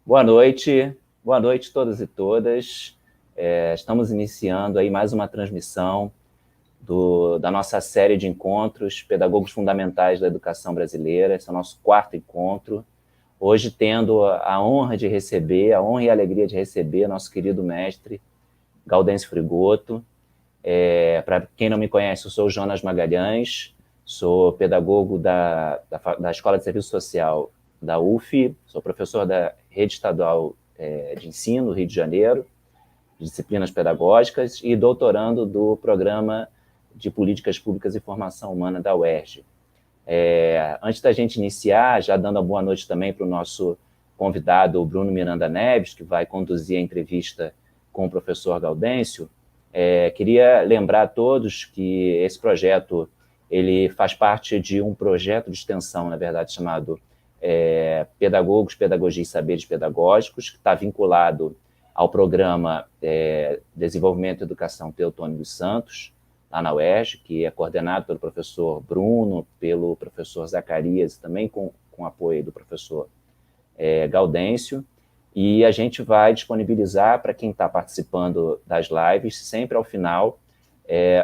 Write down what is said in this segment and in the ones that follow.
boa noite todas e todas. Estamos iniciando aí mais uma transmissão da nossa série de encontros Pedagogos Fundamentais da Educação Brasileira. Esse é o nosso quarto encontro. Hoje tendo a honra e a alegria de receber nosso querido mestre Gaudêncio Frigoto. Para quem não me conhece, eu sou o Jonas Magalhães, sou pedagogo da Escola de Serviço Social da UF, sou professor da Rede Estadual de Ensino, Rio de Janeiro, de disciplinas pedagógicas, e doutorando do Programa de Políticas Públicas e Formação Humana da UERJ. Antes da gente iniciar, já dando a boa noite também para o nosso convidado, o Bruno Miranda Neves, que vai conduzir a entrevista com o professor Gaudêncio, queria lembrar a todos que esse projeto ele faz parte de um projeto de extensão, na verdade, chamado Pedagogos, Pedagogia e Saberes Pedagógicos, que está vinculado ao programa Desenvolvimento e Educação Teotônio dos Santos, lá na UERJ, que é coordenado pelo professor Bruno, pelo professor Zacarias, e também com apoio do professor Gaudêncio, e a gente vai disponibilizar para quem está participando das lives, sempre ao final,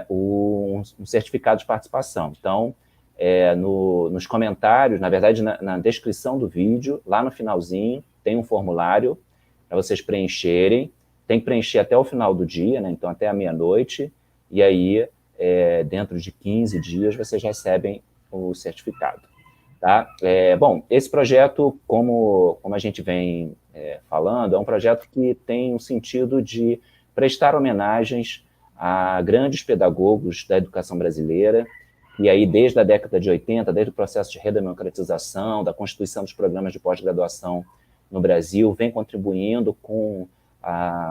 um certificado de participação. Então, nos comentários, na verdade, na descrição do vídeo, lá no finalzinho, tem um formulário para vocês preencherem. Tem que preencher até o final do dia, né? Então até a meia-noite, e aí, dentro de 15 dias, vocês recebem o certificado. Tá? Bom, esse projeto, como a gente vem falando, é um projeto que tem um sentido de prestar homenagens a grandes pedagogos da educação brasileira, e aí desde a década de 80, desde o processo de redemocratização, da constituição dos programas de pós-graduação no Brasil, vem contribuindo com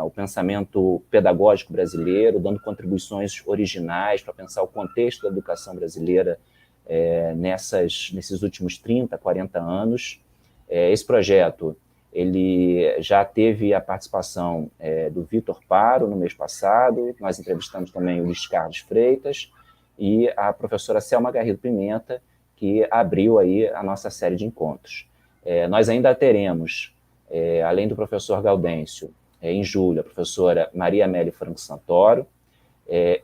o pensamento pedagógico brasileiro, dando contribuições originais para pensar o contexto da educação brasileira nesses últimos 30, 40 anos. Esse projeto ele já teve a participação do Vitor Paro no mês passado, nós entrevistamos também o Luiz Carlos Freitas e a professora Selma Garrido Pimenta, que abriu aí a nossa série de encontros. Nós ainda teremos, além do professor Gaudêncio, em julho, a professora Maria Amélia Franco Santoro.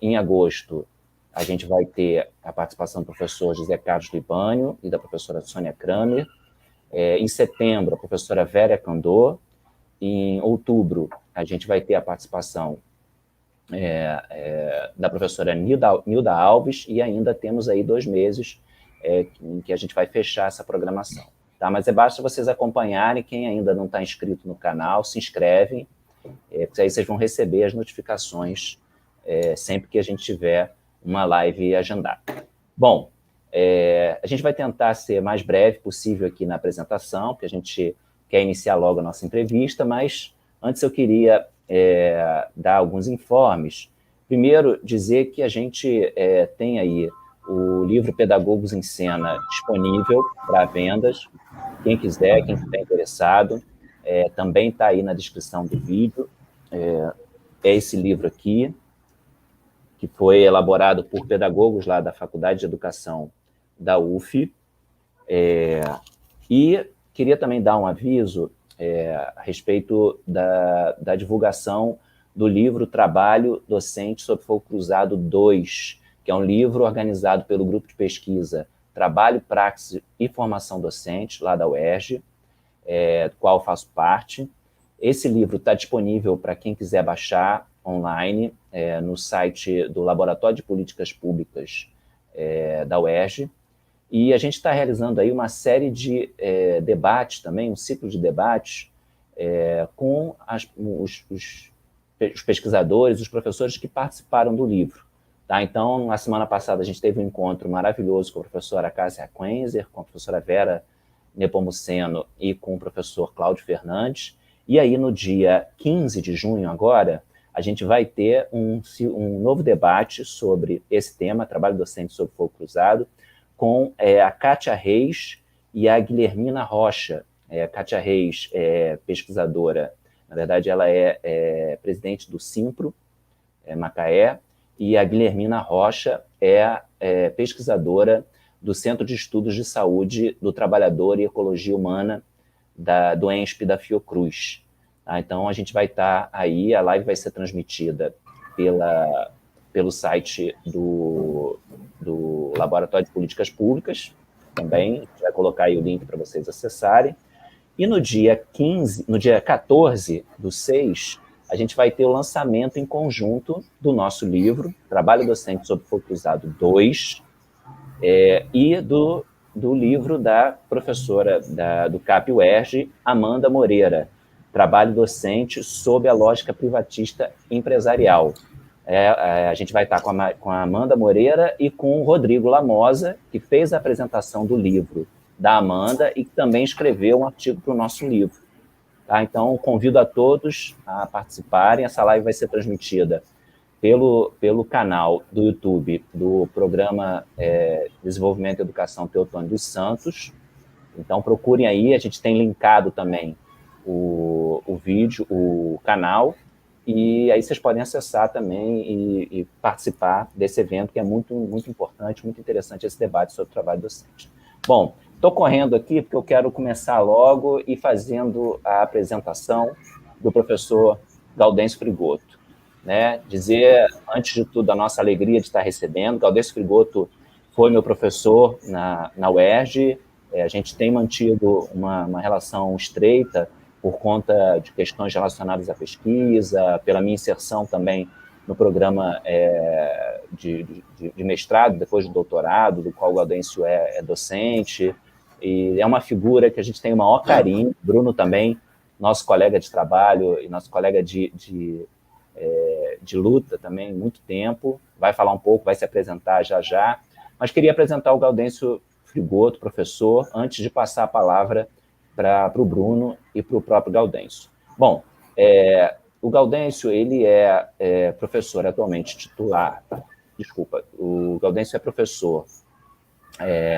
Em agosto, a gente vai ter a participação do professor José Carlos Libânio e da professora Sônia Kramer. Em setembro, a professora Vera Candô. Em outubro, a gente vai ter a participação da professora Nilda Alves, e ainda temos aí 2 meses em que a gente vai fechar essa programação. Tá? Mas basta vocês acompanharem, quem ainda não está inscrito no canal, se inscrevem, porque aí vocês vão receber as notificações sempre que a gente tiver uma live agendada. Bom, a gente vai tentar ser mais breve possível aqui na apresentação, porque a gente quer iniciar logo a nossa entrevista, mas antes eu queria dar alguns informes. Primeiro, dizer que a gente tem aí o livro Pedagogos em Cena disponível para vendas. Quem quiser, quem estiver interessado, também está aí na descrição do vídeo. É esse livro aqui, que foi elaborado por pedagogos lá da Faculdade de Educação da UF. E queria também dar um aviso a respeito da divulgação do livro Trabalho Docente sobre Fogo Cruzado 2, que é um livro organizado pelo grupo de pesquisa Trabalho, Praxis e Formação Docente, lá da UERJ, do qual faço parte. Esse livro está disponível para quem quiser baixar online no site do Laboratório de Políticas Públicas da UERJ, e a gente está realizando aí uma série de debates também, um ciclo de debates com os pesquisadores, os professores que participaram do livro. Tá? Então, na semana passada, a gente teve um encontro maravilhoso com a professora Cássia Quenzer, com a professora Vera Nepomuceno e com o professor Cláudio Fernandes. E aí, no dia 15 de junho, agora, a gente vai ter um novo debate sobre esse tema, trabalho docente sobre fogo cruzado, com a Kátia Reis e a Guilhermina Rocha. A Kátia Reis é pesquisadora, na verdade, ela é presidente do Simpro, Macaé, e a Guilhermina Rocha é pesquisadora do Centro de Estudos de Saúde do Trabalhador e Ecologia Humana do ENSP da Fiocruz. Tá? Então, a gente vai estar aí, a live vai ser transmitida pelo site do Laboratório de Políticas Públicas, também, a gente vai colocar aí o link para vocês acessarem. E no dia 14/6, a gente vai ter o lançamento em conjunto do nosso livro, Trabalho Docente sobre Fogo Cruzado 2, e do livro da professora do CAP-UERJ, Amanda Moreira, Trabalho Docente sob a Lógica Privatista Empresarial. A gente vai estar com a Amanda Moreira e com o Rodrigo Lamosa, que fez a apresentação do livro da Amanda e que também escreveu um artigo para o nosso livro. Tá? Então, convido a todos a participarem. Essa live vai ser transmitida pelo canal do YouTube do Programa Desenvolvimento e Educação Teotônio dos Santos. Então, procurem aí, a gente tem linkado também o vídeo, o canal, e aí vocês podem acessar também e participar desse evento, que é muito, muito importante, muito interessante esse debate sobre o trabalho docente. Bom, estou correndo aqui porque eu quero começar logo e fazendo a apresentação do professor Gaudêncio Frigoto. Né? Dizer, antes de tudo, a nossa alegria de estar recebendo. Gaudêncio Frigoto foi meu professor na UERJ. A gente tem mantido uma relação estreita por conta de questões relacionadas à pesquisa, pela minha inserção também no programa de mestrado, depois do doutorado, do qual o Gaudêncio é docente, e é uma figura que a gente tem o maior carinho. Bruno também, nosso colega de trabalho e nosso colega de luta também, muito tempo, vai falar um pouco, vai se apresentar já, mas queria apresentar o Gaudêncio Frigoto, professor, antes de passar a palavra para o Bruno e para o próprio Gaudêncio. Bom, o Gaudêncio, ele é professor atualmente titular, o Gaudêncio é professor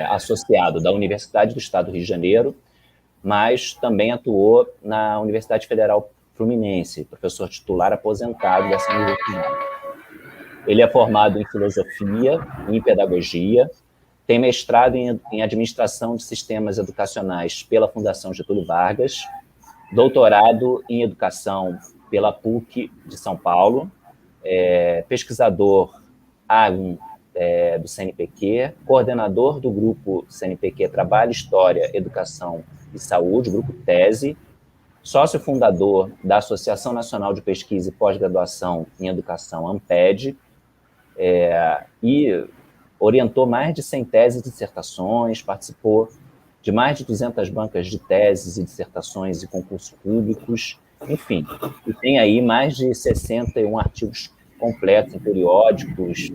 associado da Universidade do Estado do Rio de Janeiro, mas também atuou na Universidade Federal Fluminense, professor titular aposentado dessa universidade. Ele é formado em filosofia e em pedagogia, tem mestrado em administração de sistemas educacionais pela Fundação Getúlio Vargas, doutorado em educação pela PUC de São Paulo, pesquisador A1 do CNPq, coordenador do grupo CNPq Trabalho, História, Educação e Saúde, grupo TESE, sócio fundador da Associação Nacional de Pesquisa e Pós-Graduação em Educação, ANPED, e orientou mais de 100 teses e dissertações, participou de mais de 200 bancas de teses e dissertações e concursos públicos, enfim, e tem aí mais de 61 artigos completos em periódicos,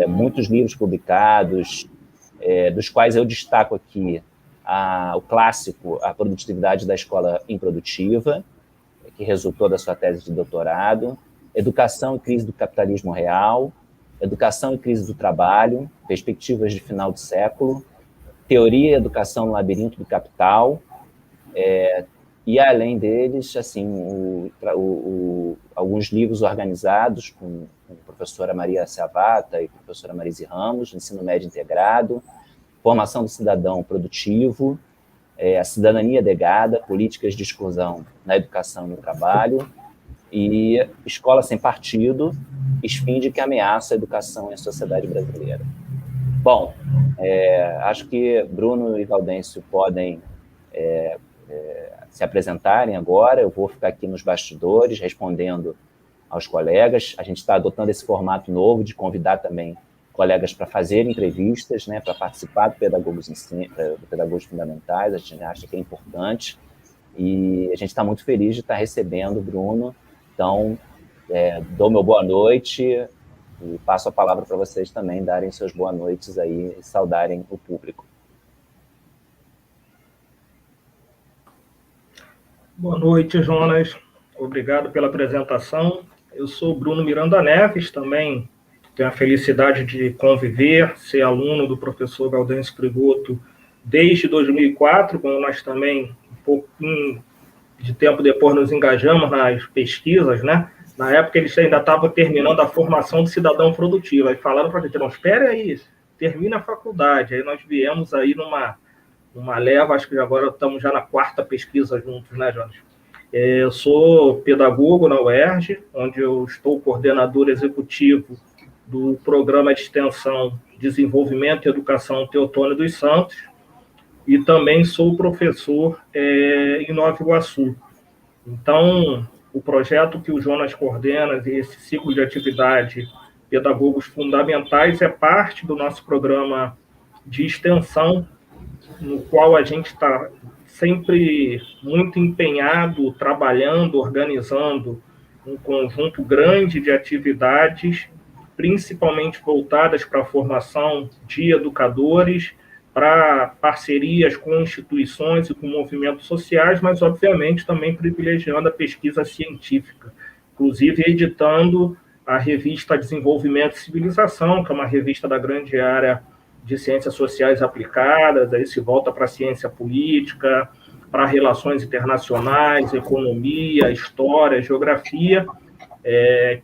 muitos livros publicados, dos quais eu destaco aqui o clássico A Produtividade da Escola Improdutiva, que resultou da sua tese de doutorado, Educação e Crise do Capitalismo Real, Educação e Crise do Trabalho, Perspectivas de Final de Século, Teoria e Educação no Labirinto do Capital, e além deles, assim, alguns livros organizados com a professora Maria Savata e a professora Marise Ramos, Ensino Médio Integrado, Formação do Cidadão Produtivo, a Cidadania Degada, Políticas de Exclusão na Educação e no Trabalho, e Escola Sem Partido, Esfinge que Ameaça a Educação e a Sociedade Brasileira. Bom, acho que Bruno e Gaudêncio podem se apresentarem agora. Eu vou ficar aqui nos bastidores respondendo aos colegas. A gente está adotando esse formato novo de convidar também colegas para fazer entrevistas, né, para participar do Pedagogos Fundamentais. A gente acha que é importante e a gente está muito feliz de estar recebendo o Bruno. Então, dou meu boa noite e passo a palavra para vocês também darem seus boa noites aí e saudarem o público. Boa noite, Jonas. Obrigado pela apresentação. Eu sou Bruno Miranda Neves, também tenho a felicidade de conviver, ser aluno do professor Gaudêncio Frigoto desde 2004, quando nós também, um pouquinho de tempo depois, nos engajamos nas pesquisas, né? Na época, eles ainda estavam terminando a formação de cidadão produtivo. Aí falaram para a gente, não, espere aí, termina a faculdade. Aí nós viemos aí uma leva, acho que agora estamos já na 4ª pesquisa juntos, né, Jonas? Eu sou pedagogo na UERJ, onde eu estou coordenador executivo do Programa de Extensão, Desenvolvimento e Educação Teotônio dos Santos, e também sou professor em Nova Iguaçu. Então, o projeto que o Jonas coordena, esse ciclo de atividade Pedagogos Fundamentais, é parte do nosso programa de extensão, no qual a gente está sempre muito empenhado, trabalhando, organizando um conjunto grande de atividades, principalmente voltadas para a formação de educadores, para parcerias com instituições e com movimentos sociais, mas, obviamente, também privilegiando a pesquisa científica, inclusive editando a revista Desenvolvimento e Civilização, que é uma revista da grande área de ciências sociais aplicadas, aí se volta para a ciência política, para relações internacionais, economia, história, geografia,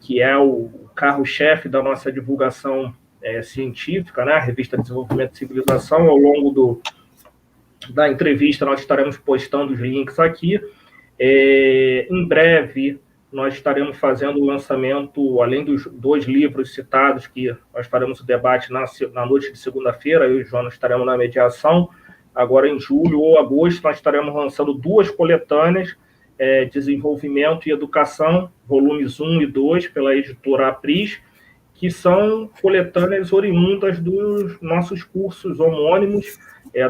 que é o carro-chefe da nossa divulgação científica, né? A revista Desenvolvimento e Civilização. Ao longo da entrevista, nós estaremos postando os links aqui. Em breve, nós estaremos fazendo o lançamento, além dos 2 livros citados, que nós faremos o debate na noite de segunda-feira, eu e o Jonas estaremos na mediação. Agora, em julho ou agosto, nós estaremos lançando 2 coletâneas, Desenvolvimento e Educação, volumes 1 e 2, pela editora Apris, que são coletâneas oriundas dos nossos cursos homônimos,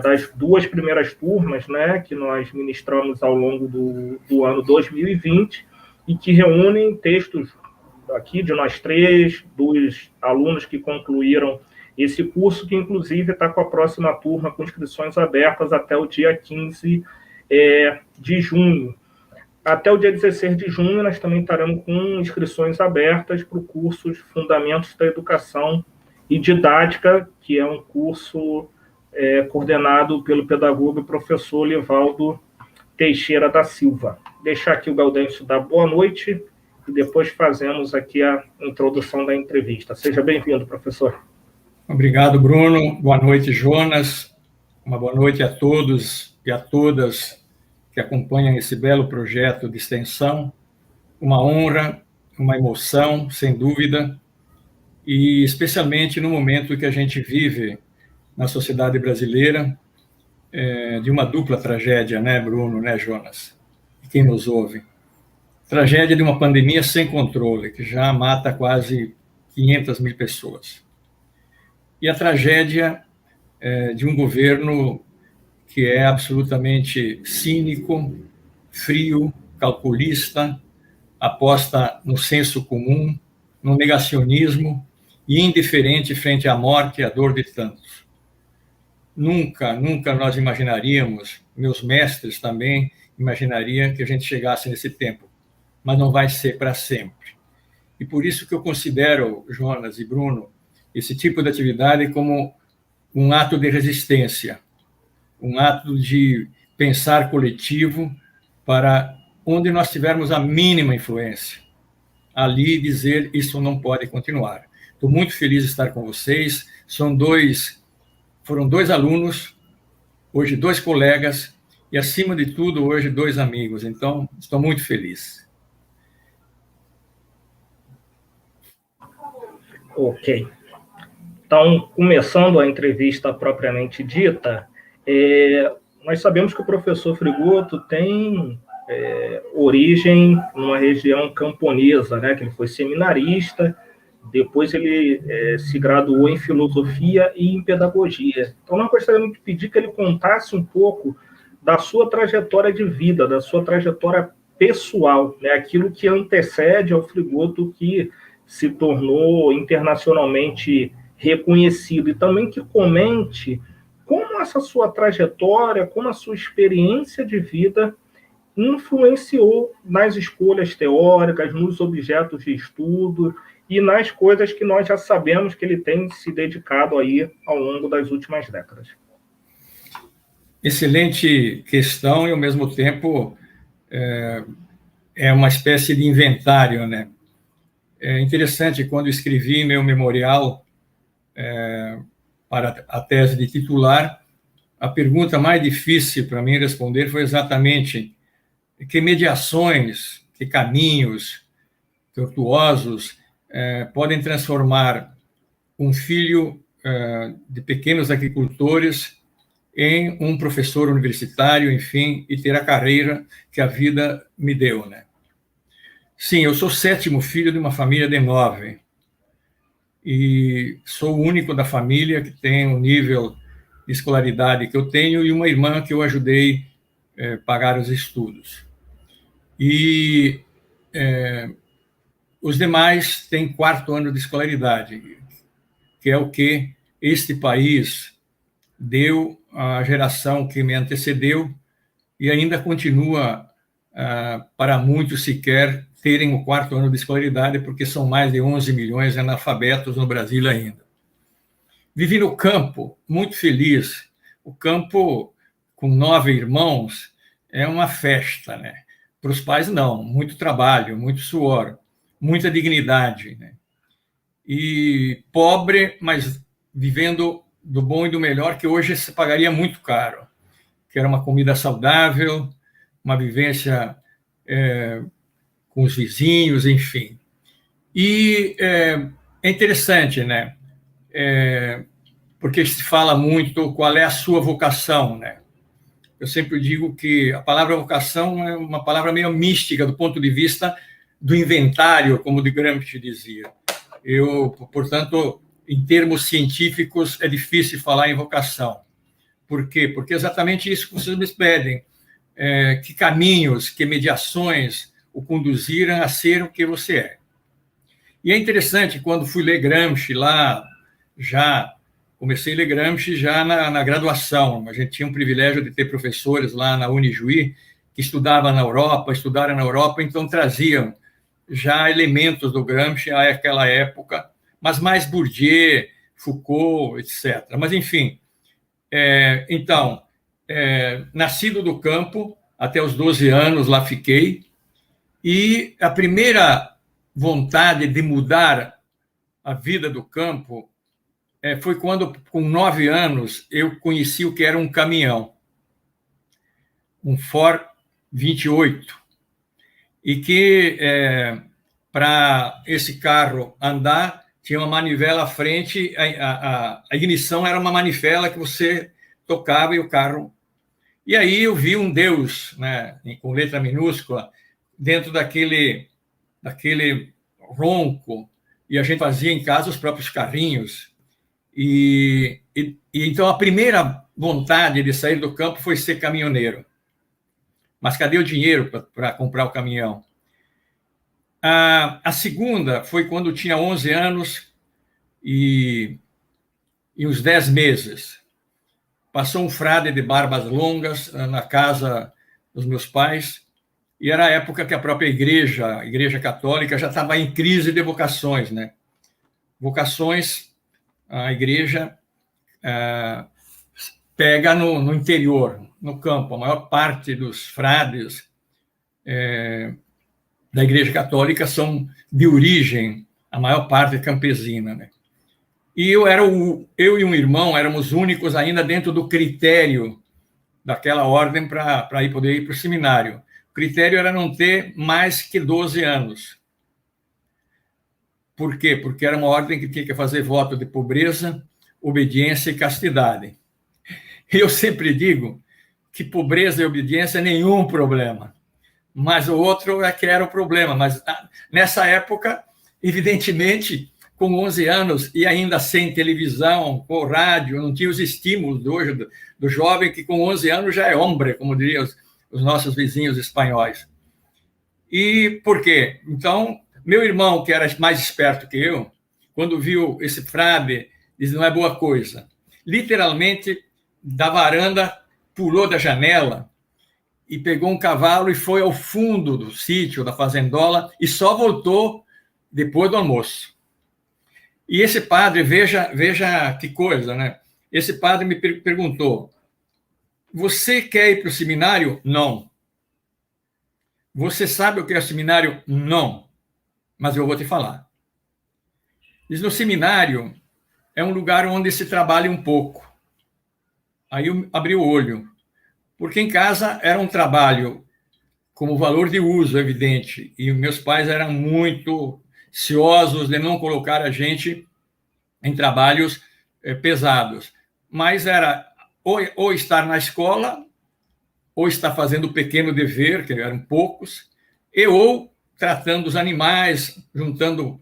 das 2 primeiras turmas, né, que nós ministramos ao longo do ano 2020, e que reúnem textos aqui de nós 3, dos alunos que concluíram esse curso, que inclusive está com a próxima turma com inscrições abertas até o dia 15 de junho. Até o dia 16 de junho, nós também estaremos com inscrições abertas para o curso Fundamentos da Educação e Didática, que é um curso coordenado pelo pedagogo e professor Livaldo Teixeira da Silva. Deixar aqui o Gaudêncio dar boa noite e depois fazemos aqui a introdução da entrevista. Seja bem-vindo, professor. Obrigado, Bruno. Boa noite, Jonas. Uma boa noite a todos e a todas que acompanham esse belo projeto de extensão. Uma honra, uma emoção, sem dúvida, e especialmente no momento que a gente vive na sociedade brasileira, de uma dupla tragédia, né, Bruno, né, Jonas? E quem nos ouve. Tragédia de uma pandemia sem controle, que já mata quase 500 mil pessoas. E a tragédia de um governo que é absolutamente cínico, frio, calculista, aposta no senso comum, no negacionismo e indiferente frente à morte e à dor de tantos. Nunca nós imaginaríamos, meus mestres também imaginariam que a gente chegasse nesse tempo, mas não vai ser para sempre. E por isso que eu considero, Jonas e Bruno, esse tipo de atividade como um ato de resistência, um ato de pensar coletivo para onde nós tivermos a mínima influência, ali dizer isso não pode continuar. Estou muito feliz de estar com vocês, foram 2 alunos, hoje 2 colegas e, acima de tudo, hoje 2 amigos, então estou muito feliz. Ok. Então, começando a entrevista propriamente dita, nós sabemos que o professor Frigoto tem origem numa região camponesa, né, que ele foi seminarista, depois ele se graduou em filosofia e em pedagogia. Então, nós gostaríamos de pedir que ele contasse um pouco da sua trajetória de vida, da sua trajetória pessoal, né, aquilo que antecede ao Frigoto, que se tornou internacionalmente reconhecido, e também que comente como essa sua trajetória, como a sua experiência de vida influenciou nas escolhas teóricas, nos objetos de estudo e nas coisas que nós já sabemos que ele tem se dedicado aí ao longo das últimas décadas. Excelente questão e, ao mesmo tempo, é uma espécie de inventário, né? É interessante, quando escrevi meu memorial para a tese de titular, a pergunta mais difícil para mim responder foi exatamente que mediações, que caminhos tortuosos podem transformar um filho de pequenos agricultores em um professor universitário, enfim, e ter a carreira que a vida me deu, né? Sim, eu sou o 7º filho de uma família de 9 e sou o único da família que tem o nível de escolaridade que eu tenho e uma irmã que eu ajudei a pagar os estudos. E os demais têm 4º ano de escolaridade, que é o que este país deu à geração que me antecedeu e ainda continua, para muitos sequer, terem o 4º ano de escolaridade, porque são mais de 11 milhões de analfabetos no Brasil ainda. Vivi no campo, muito feliz. O campo, com 9 irmãos, é uma festa, né? Para os pais, não. Muito trabalho, muito suor, muita dignidade, né? E pobre, mas vivendo do bom e do melhor, que hoje se pagaria muito caro, que era uma comida saudável, uma vivência com os vizinhos, enfim. E é interessante, né? Porque se fala muito qual é a sua vocação, né? Eu sempre digo que a palavra vocação é uma palavra meio mística do ponto de vista do inventário, como de Gramsci dizia. Portanto, em termos científicos, é difícil falar em vocação. Por quê? Porque é exatamente isso que vocês me pedem. Que caminhos, que mediações o conduziram a ser o que você é. E é interessante, quando fui ler Gramsci lá, comecei a ler Gramsci já na graduação. A gente tinha um privilégio de ter professores lá na Unijuí que estudaram na Europa, então traziam já elementos do Gramsci àquela época, mas mais Bourdieu, Foucault, etc. Mas, enfim, nascido do campo, até os 12 anos lá fiquei, e a primeira vontade de mudar a vida do campo foi quando, com 9 anos, eu conheci o que era um caminhão, um Ford 28, e que, para esse carro andar, tinha uma manivela à frente, a ignição era uma manivela que você tocava e o carro... E aí eu vi um Deus, né, com letra minúscula, dentro daquele ronco, e a gente fazia em casa os próprios carrinhos. E então a primeira vontade de sair do campo foi ser caminhoneiro. Mas cadê o dinheiro para comprar o caminhão? A segunda foi quando eu tinha 11 anos e uns 10 meses. Passou um frade de barbas longas na casa dos meus pais, e era a época que a própria igreja, a Igreja Católica, já estava em crise de vocações, né? Vocações, a igreja pega no interior, no campo. A maior parte dos frades da Igreja Católica são de origem, a maior parte campesina, né? E eu e um irmão éramos únicos ainda dentro do critério daquela ordem para poder ir para o seminário. O critério era não ter mais que 12 anos. Por quê? Porque era uma ordem que tinha que fazer voto de pobreza, obediência e castidade. E eu sempre digo que pobreza e obediência é nenhum problema, mas o outro é que era o problema. Mas nessa época, evidentemente, com 11 anos e ainda sem televisão, com rádio, não tinha os estímulos de hoje do jovem que com 11 anos já é homem, como diriam os nossos vizinhos espanhóis. E por quê? Então, meu irmão, que era mais esperto que eu, quando viu esse frade, disse, não é boa coisa. Literalmente, da varanda, pulou da janela e pegou um cavalo e foi ao fundo do sítio, da fazendola, e só voltou depois do almoço. E esse padre, veja que coisa, né? Esse padre me perguntou, você quer ir para o seminário? Não. Você sabe o que é seminário? Não. Mas eu vou te falar. Diz, no seminário é um lugar onde se trabalha um pouco. Aí eu abri o olho, porque em casa era um trabalho como valor de uso, evidente, e meus pais eram muito ciosos de não colocar a gente em trabalhos pesados, mas era ou estar na escola, ou estar fazendo o pequeno dever, que eram poucos, ou tratando os animais, juntando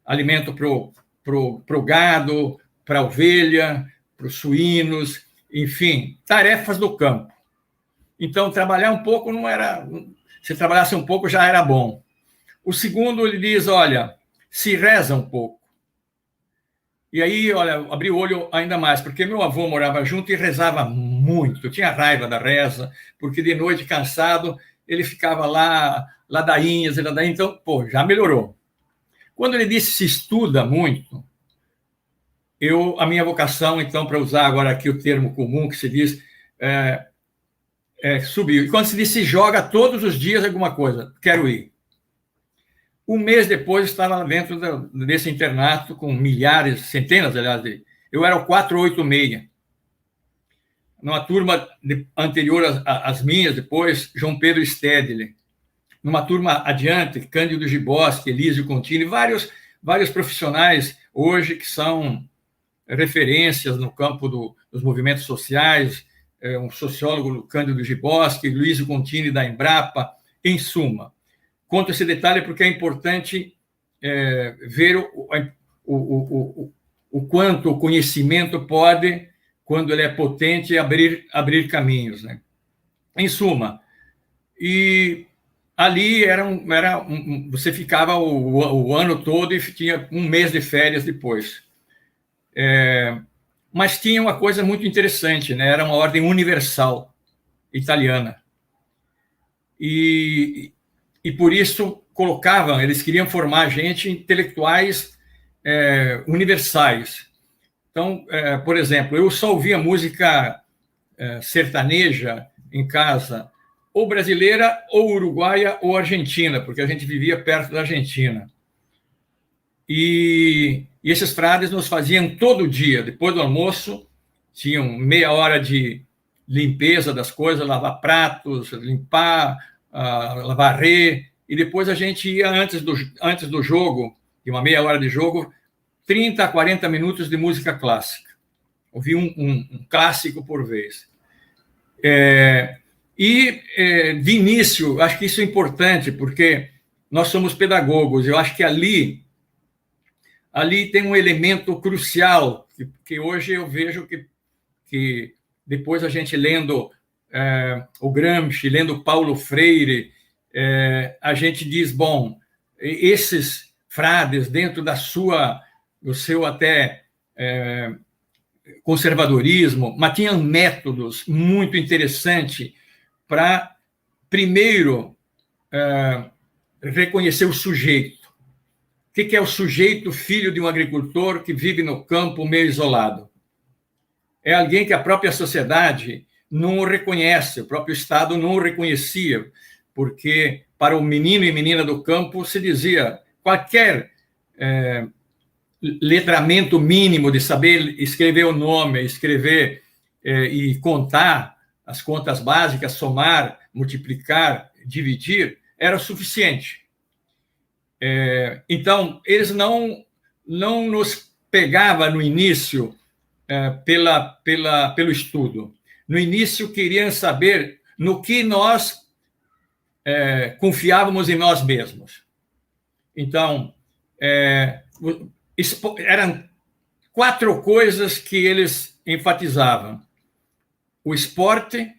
alimento para o gado, para a ovelha, para os suínos, enfim, tarefas do campo. Então, trabalhar um pouco não era... Se trabalhasse um pouco, já era bom. O segundo, ele diz, olha, se reza um pouco. E aí, olha, abri o olho ainda mais, porque meu avô morava junto e rezava muito. Eu tinha raiva da reza, porque de noite, cansado, ele ficava lá, ladainhas, então, pô, já melhorou. Quando ele disse se estuda muito, a minha vocação, então, para usar agora aqui o termo comum que se diz, subiu. E quando se diz se joga todos os dias alguma coisa, quero ir. Um mês depois, estava dentro desse internato com milhares, centenas, aliás, eu era o 486. Numa turma anterior às minhas, depois, João Pedro Stedley. Numa turma adiante, Cândido Giboski, Elísio Contini, vários profissionais hoje que são referências no campo dos movimentos sociais, um sociólogo, Cândido Giboski, Luiz Contini, da Embrapa, em suma. Conto esse detalhe porque é importante ver o quanto o conhecimento pode, quando ele é potente, abrir caminhos, né? Em suma, e ali você ficava o ano todo e tinha um mês de férias depois. Mas tinha uma coisa muito interessante, né? Era uma ordem universal italiana. E por isso eles queriam formar gente intelectuais universais. Então, por exemplo, eu só ouvia música sertaneja em casa, ou brasileira, ou uruguaia, ou argentina, porque a gente vivia perto da Argentina. E esses frades nos faziam todo dia, depois do almoço, tinham meia hora de limpeza das coisas, lavar pratos, limpar, varrer, e depois a gente ia antes do jogo, de uma meia hora de jogo, 30 a 40 minutos de música clássica. Ouvi um clássico por vez. De início, acho que isso é importante, porque nós somos pedagogos, eu acho que ali tem um elemento crucial, que hoje eu vejo que depois a gente lendo o Gramsci, lendo Paulo Freire, a gente diz, bom, esses frades, dentro do seu até conservadorismo, mas tinham métodos muito interessantes para, primeiro, reconhecer o sujeito. O que é o sujeito, filho de um agricultor que vive no campo meio isolado? É alguém que a própria sociedade não o reconhece, o próprio Estado não o reconhecia, porque para o menino e menina do campo se dizia qualquer letramento mínimo de saber escrever o nome, escrever e contar as contas básicas, somar, multiplicar, dividir, era o suficiente. Então, eles não nos pegavam no início pelo estudo. No início, queriam saber no que nós confiávamos em nós mesmos. Então, eram 4 coisas que eles enfatizavam: o esporte,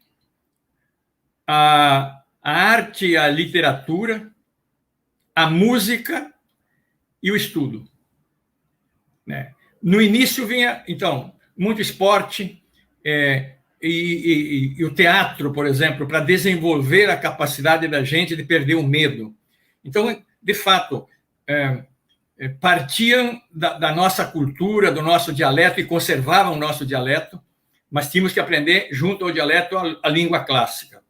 a arte e a literatura, a música e o estudo. Né? No início vinha, então, muito esporte e o teatro, por exemplo, para desenvolver a capacidade da gente de perder o medo. Então, de fato, partiam da nossa cultura, do nosso dialeto, e conservavam o nosso dialeto, mas tínhamos que aprender, junto ao dialeto, a língua clássica.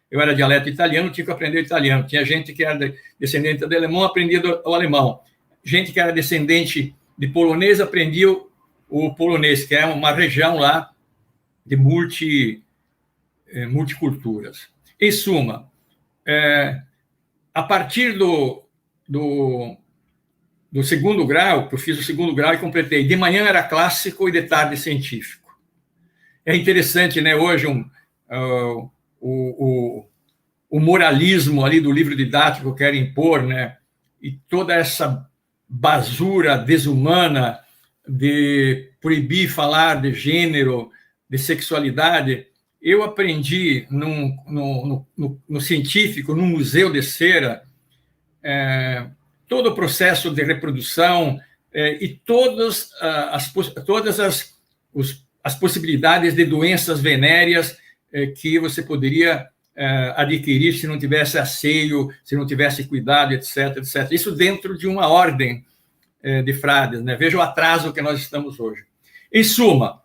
Eu era dialeto italiano, tinha que aprender italiano. Tinha gente que era descendente de alemão, aprendia o alemão. Gente que era descendente de polonês, aprendia o polonês, que é uma região lá multiculturas. Em suma, a partir do segundo grau, que eu fiz o segundo grau e completei, de manhã era clássico e de tarde científico. É interessante, né? Hoje o moralismo ali do livro didático quer impor, né? E toda essa basura desumana de proibir falar de gênero, de sexualidade. Eu aprendi no científico, no Museu de Cera, todo o processo de reprodução e todas as possibilidades de doenças venéreas que você poderia adquirir se não tivesse asseio, se não tivesse cuidado, etc, etc. Isso dentro de uma ordem de frades, né? Veja o atraso que nós estamos hoje. Em suma,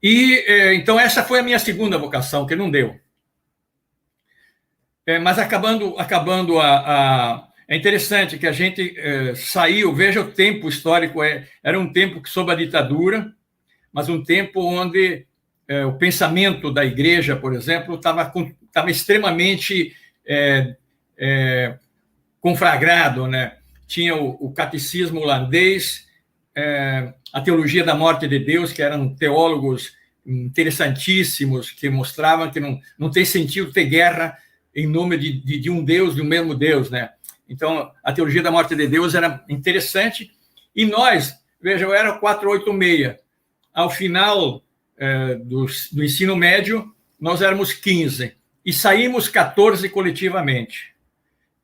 então essa foi a minha segunda vocação, que não deu. Mas acabando é interessante que a gente saiu, veja o tempo histórico, era um tempo que sob a ditadura, mas um tempo onde o pensamento da igreja, por exemplo, estava extremamente conflagrado, né? Tinha o catecismo holandês, a teologia da morte de Deus, que eram teólogos interessantíssimos, que mostravam que não tem sentido ter guerra em nome de um Deus, de um mesmo Deus, né? Então, a teologia da morte de Deus era interessante. E nós, veja, eu era 486. Ao final do ensino médio, nós éramos 15. E saímos 14 coletivamente.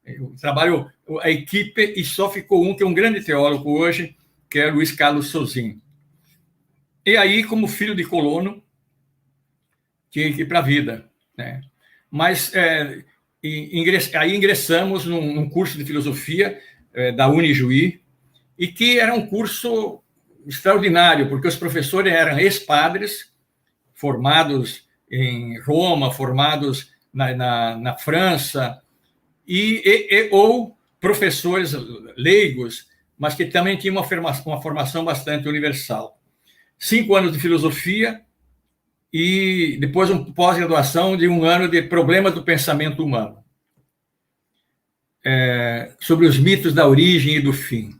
Eu trabalho a equipe e só ficou um, que é um grande teólogo hoje, que é Luiz Carlos Sozin. E aí, como filho de colono, tinha que ir para a vida, né? Mas aí ingressamos num curso de filosofia da Unijuí, e que era um curso extraordinário, porque os professores eram ex-padres, formados em Roma, formados na França, ou professores leigos, mas que também tinham uma formação bastante universal. 5 anos de filosofia e depois uma pós-graduação de 1 ano de problemas do pensamento humano, sobre os mitos da origem e do fim.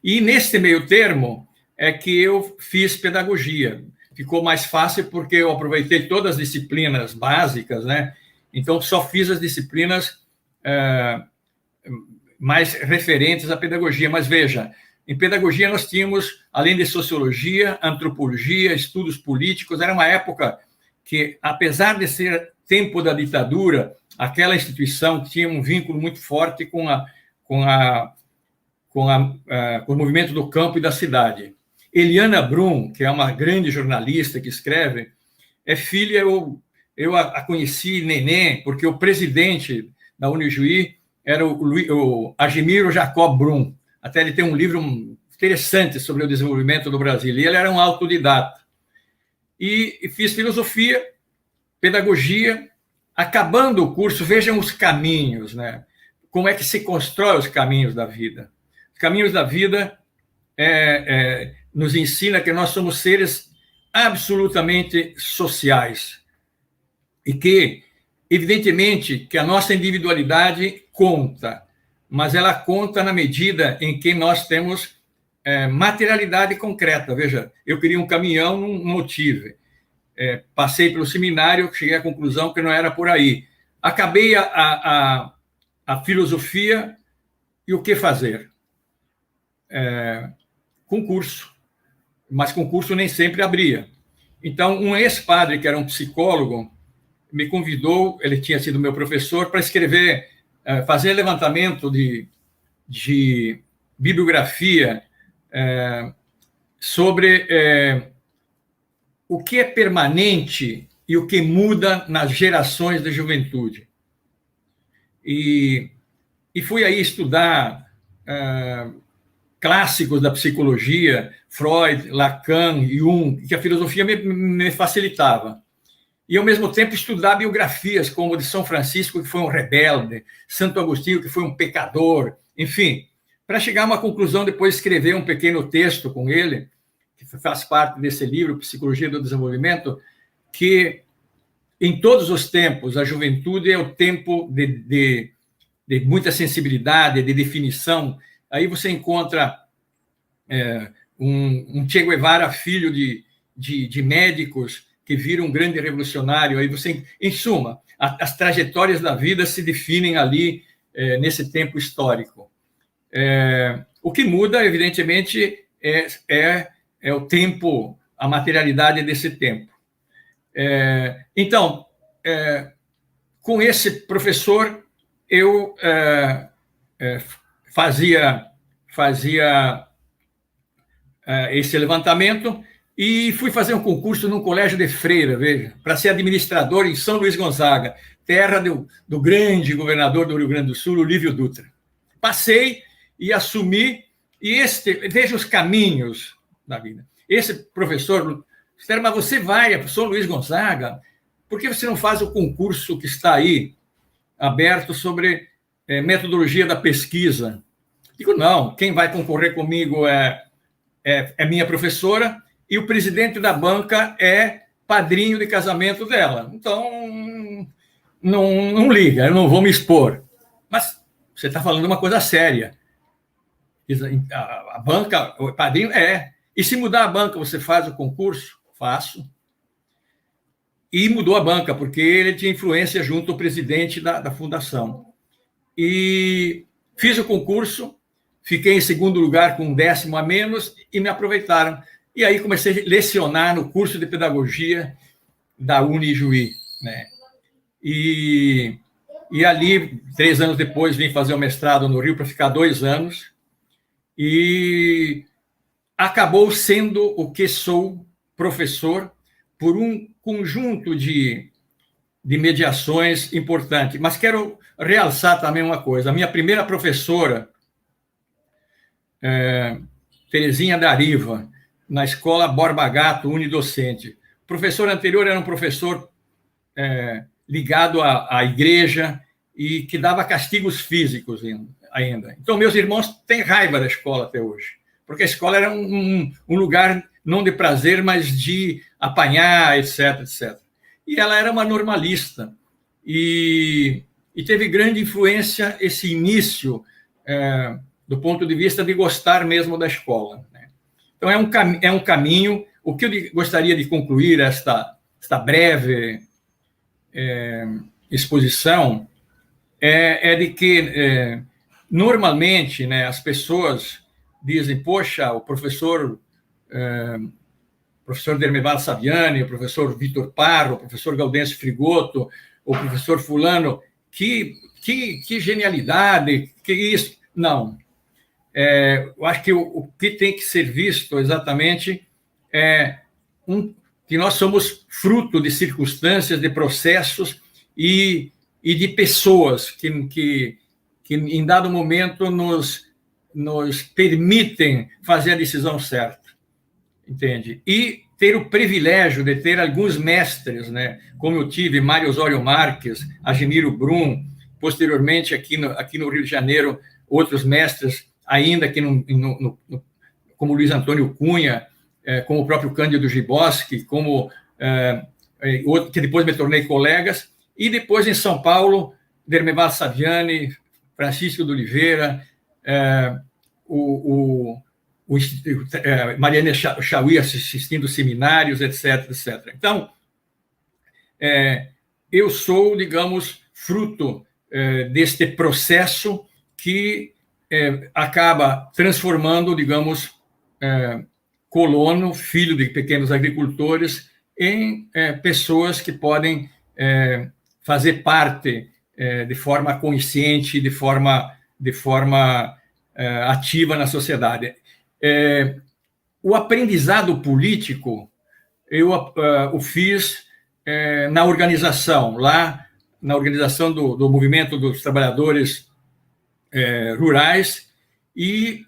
E nesse meio termo é que eu fiz pedagogia. Ficou mais fácil porque eu aproveitei todas as disciplinas básicas, né? Então só fiz as disciplinas mais referentes à pedagogia. Mas veja, em pedagogia nós tínhamos, além de sociologia, antropologia, estudos políticos. Era uma época que, apesar de ser tempo da ditadura, aquela instituição tinha um vínculo muito forte com o movimento do campo e da cidade. Eliana Brum, que é uma grande jornalista que escreve, é filha, eu a conheci neném, porque o presidente da Unijuí era o Argemiro Jacob Brum. Até ele tem um livro interessante sobre o desenvolvimento do Brasil. E ele era um autodidata. E fiz filosofia, pedagogia. Acabando o curso, vejam os caminhos, né? Como é que se constrói os caminhos da vida. Os caminhos da vida nos ensina que nós somos seres absolutamente sociais. E que, evidentemente, que a nossa individualidade conta, mas ela conta na medida em que nós temos materialidade concreta. Veja, eu queria um caminhão, não tive. Passei pelo seminário, cheguei à conclusão que não era por aí. Acabei a filosofia e o que fazer? Concurso. Mas concurso nem sempre abria. Então, um ex-padre, que era um psicólogo, me convidou, ele tinha sido meu professor, para escrever, fazer levantamento de bibliografia sobre o que é permanente e o que muda nas gerações da juventude. E fui aí estudar clássicos da psicologia, Freud, Lacan, Jung, que a filosofia me facilitava. E, ao mesmo tempo, estudar biografias como de São Francisco, que foi um rebelde, Santo Agostinho, que foi um pecador, enfim, para chegar a uma conclusão, depois escrever um pequeno texto com ele, que faz parte desse livro, Psicologia do Desenvolvimento, que em todos os tempos a juventude é o tempo de muita sensibilidade, de definição. Aí você encontra um Che Guevara, filho de médicos, que vira um grande revolucionário. Aí você, em suma, as trajetórias da vida se definem ali nesse tempo histórico. O que muda, evidentemente, é o tempo, a materialidade desse tempo. Então, com esse professor, eu fazia esse levantamento e fui fazer um concurso num colégio de freira, veja, para ser administrador em São Luís Gonzaga, terra do grande governador do Rio Grande do Sul, Olívio Dutra. Passei e assumi, e veja os caminhos da vida. Esse professor, mas você vai para São Luís Gonzaga, por que você não faz o concurso que está aí, aberto, sobre metodologia da pesquisa? Digo, não, quem vai concorrer comigo é minha professora, e o presidente da banca é padrinho de casamento dela. Então, não liga, eu não vou me expor. Mas você está falando uma coisa séria. A banca, o padrinho E se mudar a banca, você faz o concurso? Faço. E mudou a banca, porque ele tinha influência junto ao presidente da fundação. E fiz o concurso, fiquei em segundo lugar com 10 a menos e me aproveitaram. E aí comecei a lecionar no curso de pedagogia da Unijuí, né? E ali, 3 anos depois, vim fazer o mestrado no Rio para ficar 2 anos. E acabou sendo o que sou, professor, por um conjunto de mediações importantes. Mas quero realçar também uma coisa. A minha primeira professora, Terezinha Dariva, na escola Borba Gato, unidocente. O professor anterior era um professor ligado à igreja e que dava castigos físicos ainda. Então, meus irmãos têm raiva da escola até hoje, porque a escola era um lugar não de prazer, mas de apanhar, etc, etc. E ela era uma normalista e teve grande influência esse início do ponto de vista de gostar mesmo da escola, né? Então, é um caminho. O que eu gostaria de concluir esta breve exposição é de que, normalmente, né, as pessoas dizem, poxa, o professor Dermeval Saviani, o professor Vitor Parro, o professor Gaudêncio Frigoto, o professor fulano, que genialidade, que isso. Não. Eu acho que o que tem que ser visto exatamente é que nós somos fruto de circunstâncias, de processos e de pessoas que em dado momento nos permitem fazer a decisão certa, entende? E ter o privilégio de ter alguns mestres, né, como eu tive, Mário Osório Marques, Agemiro Brum, posteriormente aqui no Rio de Janeiro, outros mestres, ainda aqui como Luiz Antônio Cunha, como o próprio Cândido Giboski, como outro que depois me tornei colegas, e depois em São Paulo, Dermeval Saviani, Francisco de Oliveira, Mariana Chauí assistindo seminários, etc, etc. Então, eu sou, digamos, fruto deste processo que acaba transformando, digamos, colono, filho de pequenos agricultores, em pessoas que podem fazer parte de forma consciente, de forma ativa na sociedade. O aprendizado político eu o fiz na organização, lá na organização do Movimento dos Trabalhadores Rurais e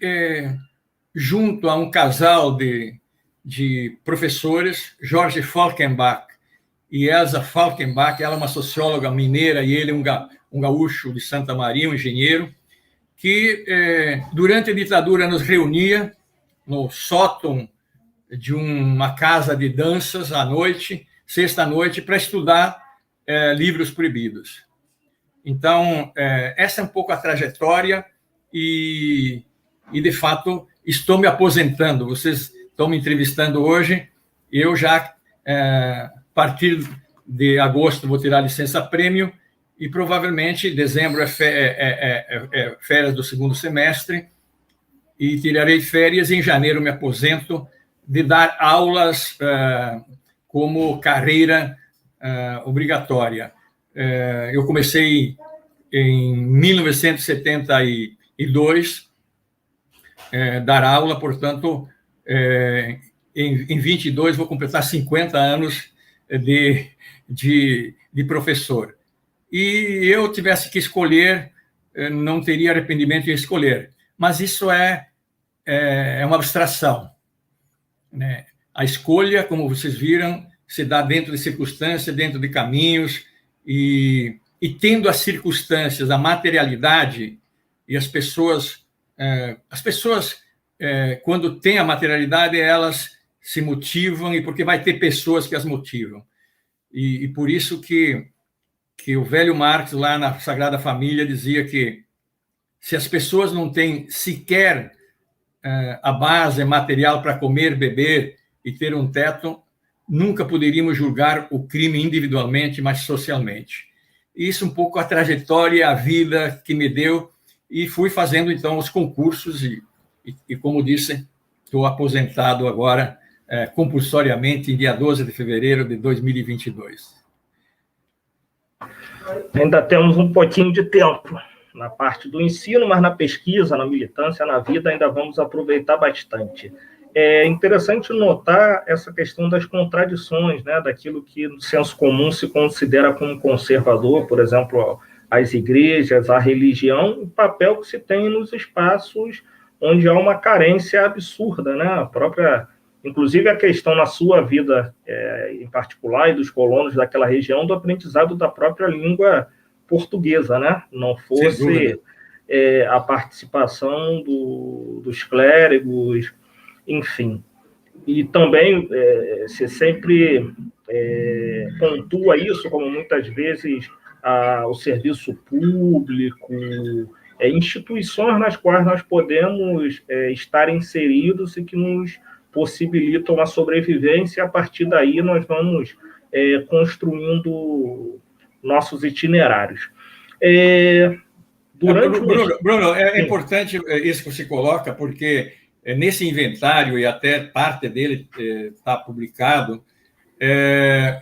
junto a um casal de professores, Jorge Falkenbach e Elsa Falkenbach. Ela é uma socióloga mineira e ele um gaúcho de Santa Maria, um engenheiro, que durante a ditadura nos reunia no sótão de uma casa de danças à noite, sexta-noite, para estudar livros proibidos. Então, essa é um pouco a trajetória e, de fato, estou me aposentando. Vocês estão me entrevistando hoje, eu já, a partir de agosto, vou tirar licença-prêmio e, provavelmente, dezembro é férias do segundo semestre e tirarei férias e, em janeiro, me aposento de dar aulas como carreira obrigatória. Eu comecei em 1972 dar aula, portanto, em 22 vou completar 50 anos de professor. E eu tivesse que escolher, não teria arrependimento em escolher, mas isso é uma abstração, né? A escolha, como vocês viram, se dá dentro de circunstâncias, dentro de caminhos, e tendo as circunstâncias, a materialidade, e as pessoas, quando têm a materialidade, elas se motivam, e porque vai ter pessoas que as motivam. E por isso que o velho Marx, lá na Sagrada Família, dizia que se as pessoas não têm sequer a base material para comer, beber e ter um teto, nunca poderíamos julgar o crime individualmente, mas socialmente. Isso um pouco a trajetória, a vida que me deu, e fui fazendo, então, os concursos, e como disse, estou aposentado agora, compulsoriamente, em dia 12 de fevereiro de 2022. Ainda temos um pouquinho de tempo na parte do ensino, mas na pesquisa, na militância, na vida, ainda vamos aproveitar bastante. É interessante notar essa questão das contradições, né, daquilo que no senso comum se considera como conservador, por exemplo, as igrejas, a religião, o papel que se tem nos espaços onde há uma carência absurda, né, a própria, inclusive a questão na sua vida em particular e dos colonos daquela região do aprendizado da própria língua portuguesa, né, não fosse a participação dos clérigos, enfim. E também se sempre pontua isso, como muitas vezes o serviço público, instituições nas quais nós podemos estar inseridos e que nos possibilitam a sobrevivência, e a partir daí nós vamos construindo nossos itinerários. Bruno, é importante isso que você coloca, porque nesse inventário, e até parte dele está publicado,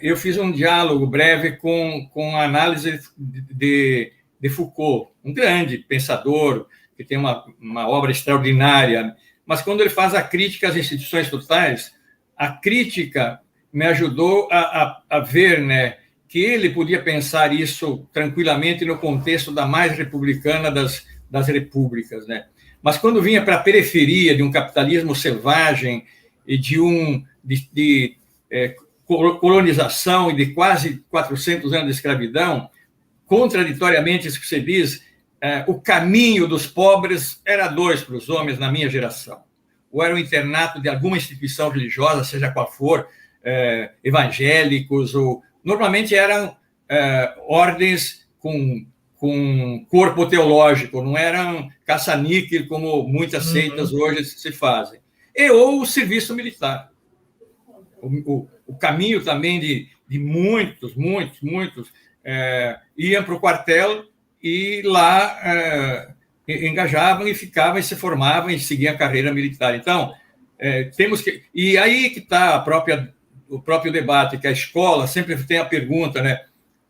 eu fiz um diálogo breve com a análise de Foucault, um grande pensador, que tem uma obra extraordinária, mas quando ele faz a crítica às instituições totais, a crítica me ajudou a ver, né, que ele podia pensar isso tranquilamente no contexto da mais republicana das repúblicas, né? Mas quando vinha para a periferia de um capitalismo selvagem e de colonização e de quase 400 anos de escravidão, contraditoriamente, isso que você diz, o caminho dos pobres era dois para os homens na minha geração. Ou era o internato de alguma instituição religiosa, seja qual for, evangélicos, ou normalmente eram ordens com corpo teológico, não eram caça-níquel, como muitas seitas hoje se fazem. Ou o serviço militar. O caminho também de muitos iam para o quartel e lá engajavam e ficavam e se formavam e seguiam a carreira militar. Então, temos que... E aí que está o próprio debate, que a escola sempre tem a pergunta, né?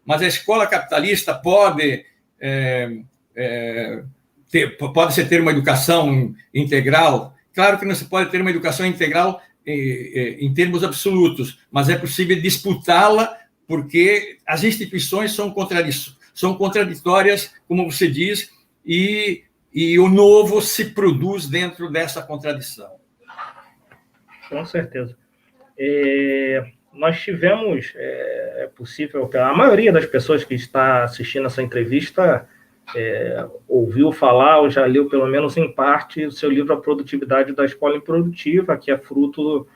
Mas a escola capitalista pode ter uma educação integral? Claro que não se pode ter uma educação integral em termos absolutos, mas é possível disputá-la porque as instituições são contraditórias, como você diz, e o novo se produz dentro dessa contradição. Com certeza. Nós tivemos, é possível que a maioria das pessoas que está assistindo essa entrevista ouviu falar ou já leu, pelo menos em parte, o seu livro A Produtividade da Escola Improdutiva, que é fruto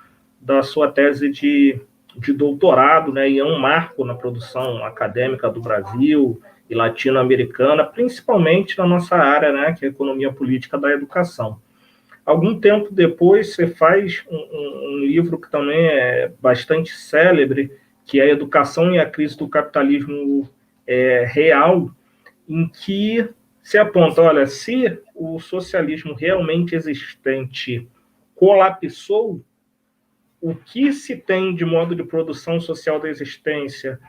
da sua tese de de doutorado, né, e é um marco na produção acadêmica do Brasil e latino-americana, principalmente na nossa área, né, que é a economia política da educação. Algum tempo depois, você faz um livro que também é bastante célebre, que é a Educação e a Crise do Capitalismo Real, em que se aponta, olha, se o socialismo realmente existente colapsou, o que se tem de modo de produção social da existência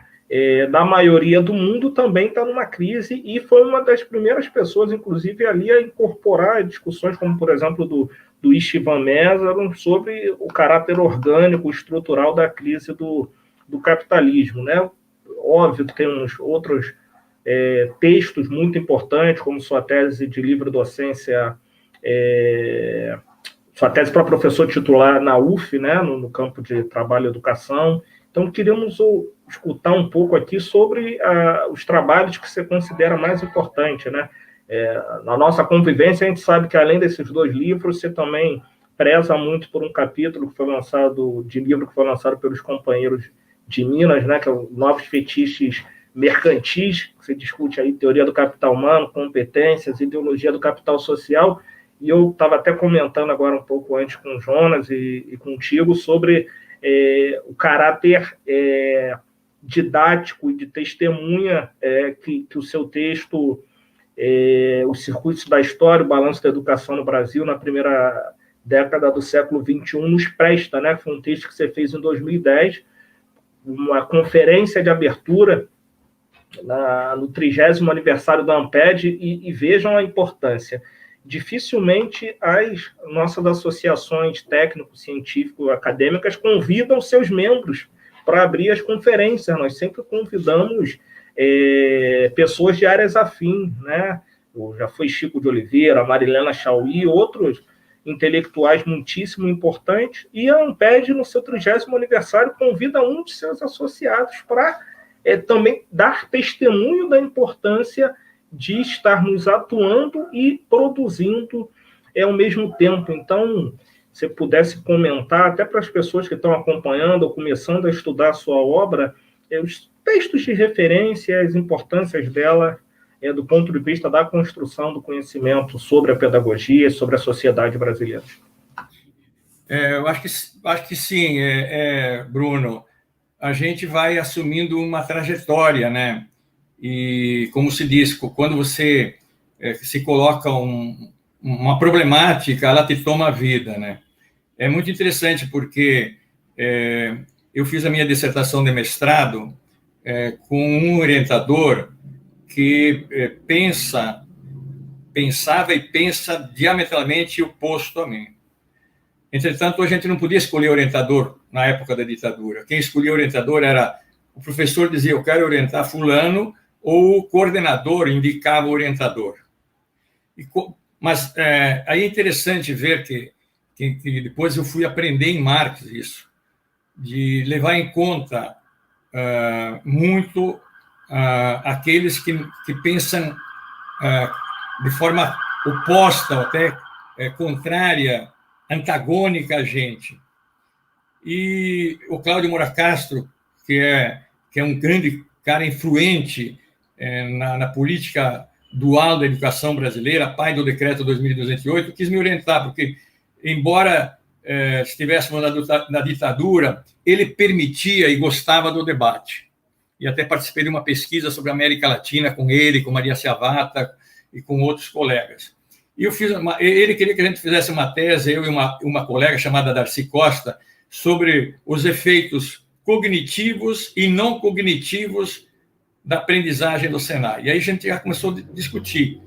da maioria do mundo também está numa crise, e foi uma das primeiras pessoas, inclusive, ali a incorporar discussões como, por exemplo, do Istvan Mesarow sobre o caráter orgânico, estrutural da crise do capitalismo, né? Óbvio que tem uns outros textos muito importantes, como sua tese de livre docência, sua tese para professor titular na UF, né, no campo de trabalho e educação. Então, queríamos escutar um pouco aqui sobre os trabalhos que você considera mais importantes, né? Na nossa convivência, a gente sabe que, além desses 2 livros, você também preza muito por um capítulo que foi lançado, de livro que foi lançado pelos companheiros de Minas, né, que é o Novos Fetiches Mercantis, que você discute aí teoria do capital humano, competências, ideologia do capital social. E eu estava até comentando agora um pouco antes com o Jonas e contigo sobre o caráter didático e de testemunha que o seu texto, Os Circuitos da História, o Balanço da Educação no Brasil na primeira década do século XXI, nos presta, né? Foi um texto que você fez em 2010, uma conferência de abertura no 30º aniversário da Amped, e vejam a importância. Dificilmente as nossas associações técnico-científico-acadêmicas convidam seus membros para abrir as conferências. Nós sempre convidamos pessoas de áreas afins, né? Já foi Chico de Oliveira, Marilena Chauí, outros intelectuais muitíssimo importantes, e a Amped, no seu 30º aniversário, convida um de seus associados para também dar testemunho da importância de estarmos atuando e produzindo ao mesmo tempo. Então, se pudesse comentar, até para as pessoas que estão acompanhando ou começando a estudar a sua obra, os textos de referência, as importâncias dela, do ponto de vista da construção do conhecimento sobre a pedagogia, sobre a sociedade brasileira. Eu acho que sim, Bruno. A gente vai assumindo uma trajetória, né? E, como se diz, quando você se coloca uma problemática, ela te toma a vida, né? É muito interessante porque eu fiz a minha dissertação de mestrado com um orientador que pensava e pensa diametralmente oposto a mim. Entretanto, a gente não podia escolher orientador na época da ditadura. Quem escolhia orientador era o professor, dizia, eu quero orientar fulano, ou o coordenador indicava o orientador. Mas aí é interessante ver que depois eu fui aprender em Marx isso, de levar em conta muito aqueles que pensam de forma oposta, até contrária, antagônica a gente. E o Cláudio Moura Castro, que é um grande cara influente na política dual da educação brasileira, pai do decreto 2208, quis me orientar, porque, embora estivéssemos na ditadura, ele permitia e gostava do debate. E até participei de uma pesquisa sobre a América Latina com ele, com Maria Ciavata e com outros colegas. E ele queria que a gente fizesse uma tese, eu e uma colega chamada Darcy Costa, sobre os efeitos cognitivos e não cognitivos da aprendizagem do Senai. E aí a gente já começou a discutir.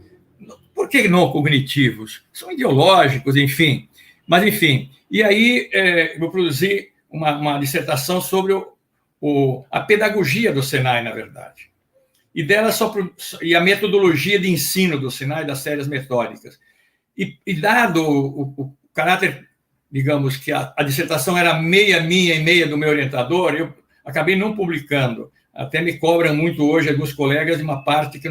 Por que não cognitivos? São ideológicos, enfim. Mas, enfim. E aí eu produzi uma dissertação sobre a pedagogia do Senai, na verdade. E dela e a metodologia de ensino do Senai, das séries metódicas. E dado o caráter, digamos, que a dissertação era meia minha e meia do meu orientador, eu acabei não publicando. Até me cobram muito hoje alguns colegas de uma parte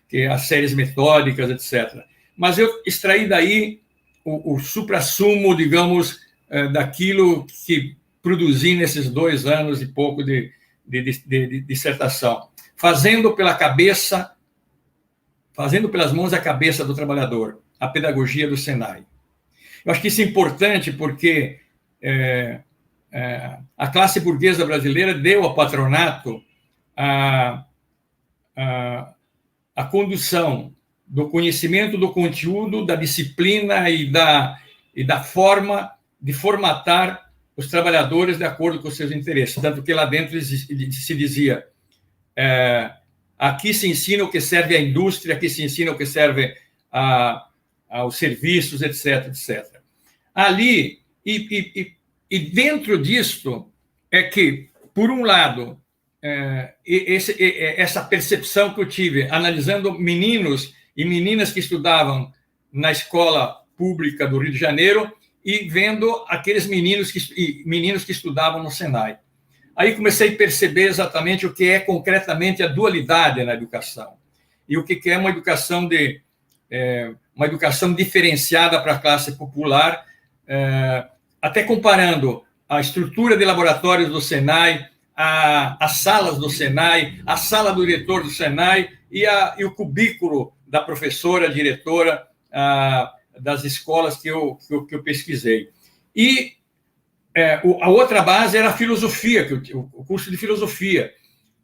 que as séries metódicas, etc. Mas eu extraí daí o suprassumo, digamos, daquilo que produzi nesses 2 anos e pouco de dissertação, fazendo pelas mãos a cabeça do trabalhador, a pedagogia do Senai. Eu acho que isso é importante porque a classe burguesa brasileira deu ao patronato a condução do conhecimento do conteúdo, da disciplina e da forma de formatar os trabalhadores de acordo com os seus interesses. Tanto que lá dentro se dizia: aqui se ensina o que serve à indústria, aqui se ensina o que serve aos serviços, etc, etc. Ali, e dentro disto, é que, por um lado, essa percepção que eu tive, analisando meninos e meninas que estudavam na escola pública do Rio de Janeiro e vendo aqueles meninos que estudavam no Senai. Aí comecei a perceber exatamente o que é concretamente a dualidade na educação e o que é uma educação diferenciada para a classe popular, até comparando a estrutura de laboratórios do Senai, as salas do Senai, a sala do diretor do Senai e o cubículo da professora, diretora das escolas que eu pesquisei. E a outra base era a filosofia, o curso de filosofia,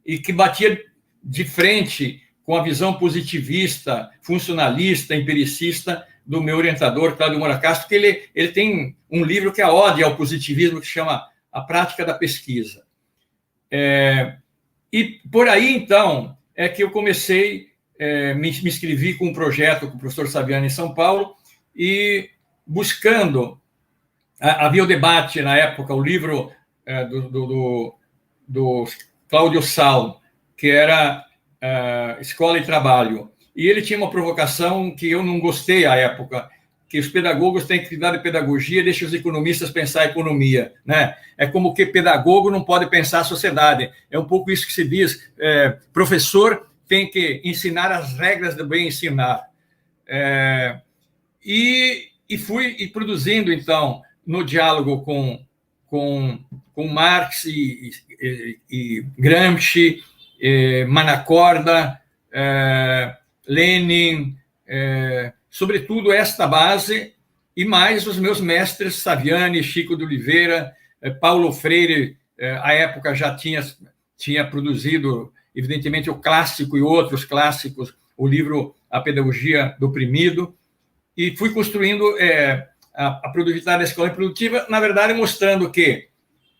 e que batia de frente com a visão positivista, funcionalista, empiricista do meu orientador, Cláudio Moura Castro, que ele tem um livro que é a ode ao positivismo, que chama A Prática da Pesquisa. E por aí, então, é que eu comecei, me inscrevi com um projeto com o professor Saviani em São Paulo, e buscando, havia o debate na época, o livro do Cláudio Sal, que era Escola e Trabalho, e ele tinha uma provocação que eu não gostei à época, que os pedagogos têm que cuidar de pedagogia e deixa os economistas pensar a economia, né? É como que pedagogo não pode pensar a sociedade. É um pouco isso que se diz, professor tem que ensinar as regras do bem ensinar. E fui produzindo, então, no diálogo com Marx e Gramsci, Manacorda, Lenin, sobretudo esta base, e mais os meus mestres, Saviani, Chico de Oliveira, Paulo Freire, à época já tinha produzido, evidentemente, o clássico e outros clássicos, o livro A Pedagogia do Oprimido, e fui construindo a produtividade da escola improdutiva, na verdade, mostrando que,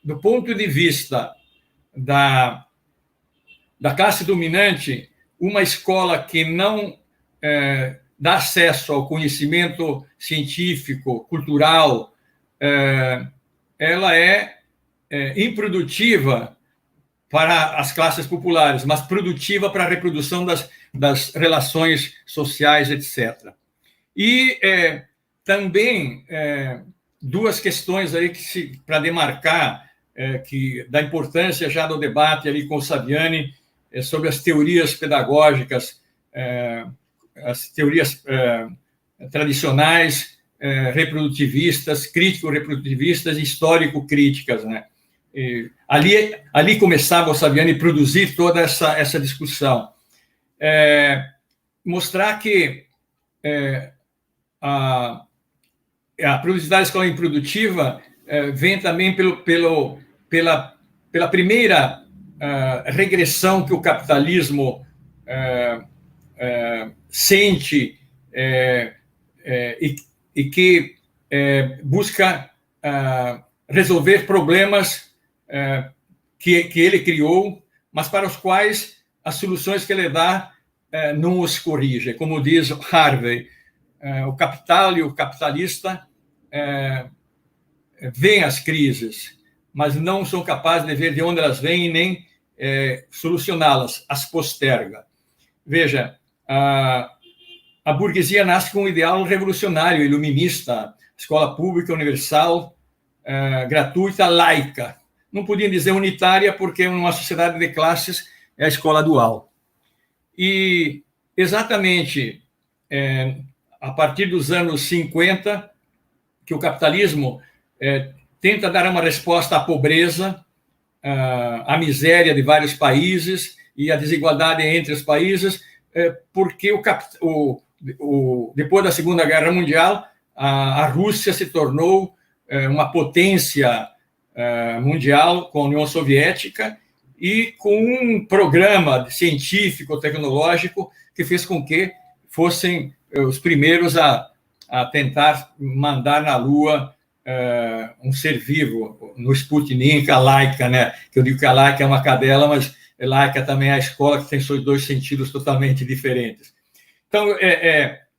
do ponto de vista da classe dominante, uma escola que não dá acesso ao conhecimento científico, cultural, ela é improdutiva para as classes populares, mas produtiva para a reprodução das relações sociais, etc. E também duas questões aí para demarcar da importância já do debate ali com o Saviani sobre as teorias pedagógicas, as teorias tradicionais, reprodutivistas, crítico-reprodutivistas e histórico-críticas, né? E ali começava o Saviani a produzir toda essa discussão. Mostrar que a produtividade da escola improdutiva vem também pela primeira regressão que o capitalismo sente e que busca resolver problemas que ele criou, mas para os quais as soluções que ele dá não os corrige. Como diz Harvey, o capital e o capitalista veem as crises, mas não são capazes de ver de onde elas vêm e nem solucioná-las, as posterga. Veja, a burguesia nasce com um ideal revolucionário, iluminista, escola pública, universal, gratuita, laica. Não podia dizer unitária, porque numa sociedade de classes é a escola dual. E exatamente a partir dos anos 50, que o capitalismo tenta dar uma resposta à pobreza, à miséria de vários países e à desigualdade entre os países, porque depois da Segunda Guerra Mundial, a Rússia se tornou uma potência mundial com a União Soviética e com um programa científico, tecnológico, que fez com que fossem os primeiros a tentar mandar na Lua um ser vivo, no Sputnik, a Laika, né? Que eu digo que a Laika é uma cadela, mas Laika também é a escola, que tem seus dois sentidos totalmente diferentes. Então,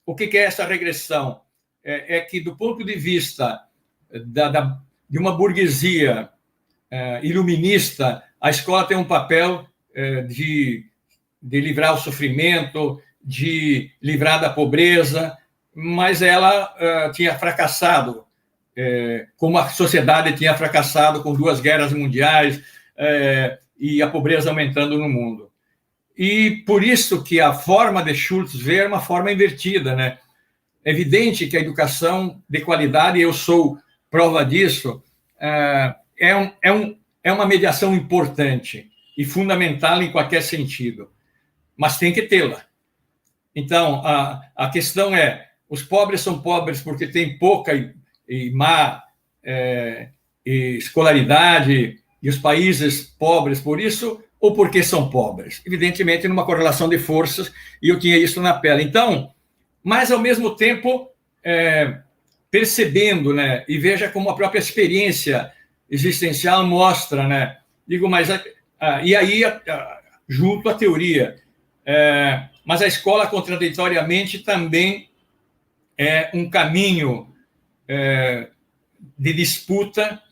o que é essa regressão? É que, do ponto de vista de uma burguesia iluminista, a escola tem um papel de livrar o sofrimento, de livrar da pobreza, mas ela tinha fracassado, como a sociedade tinha fracassado com 2 guerras mundiais e a pobreza aumentando no mundo. E por isso que a forma de Schultz ver é uma forma invertida, né? É evidente que a educação de qualidade, eu sou prova disso, é uma mediação importante e fundamental em qualquer sentido, mas tem que tê-la. Então, a questão é, os pobres são pobres porque têm pouca e má escolaridade, e os países pobres por isso, ou porque são pobres? Evidentemente, numa correlação de forças, e eu tinha isso na pele. Então, mas, ao mesmo tempo, percebendo, né, e veja como a própria experiência existencial mostra, né? Digo, mas... e aí, junto à teoria... mas a escola, contraditoriamente, também é um caminho de disputa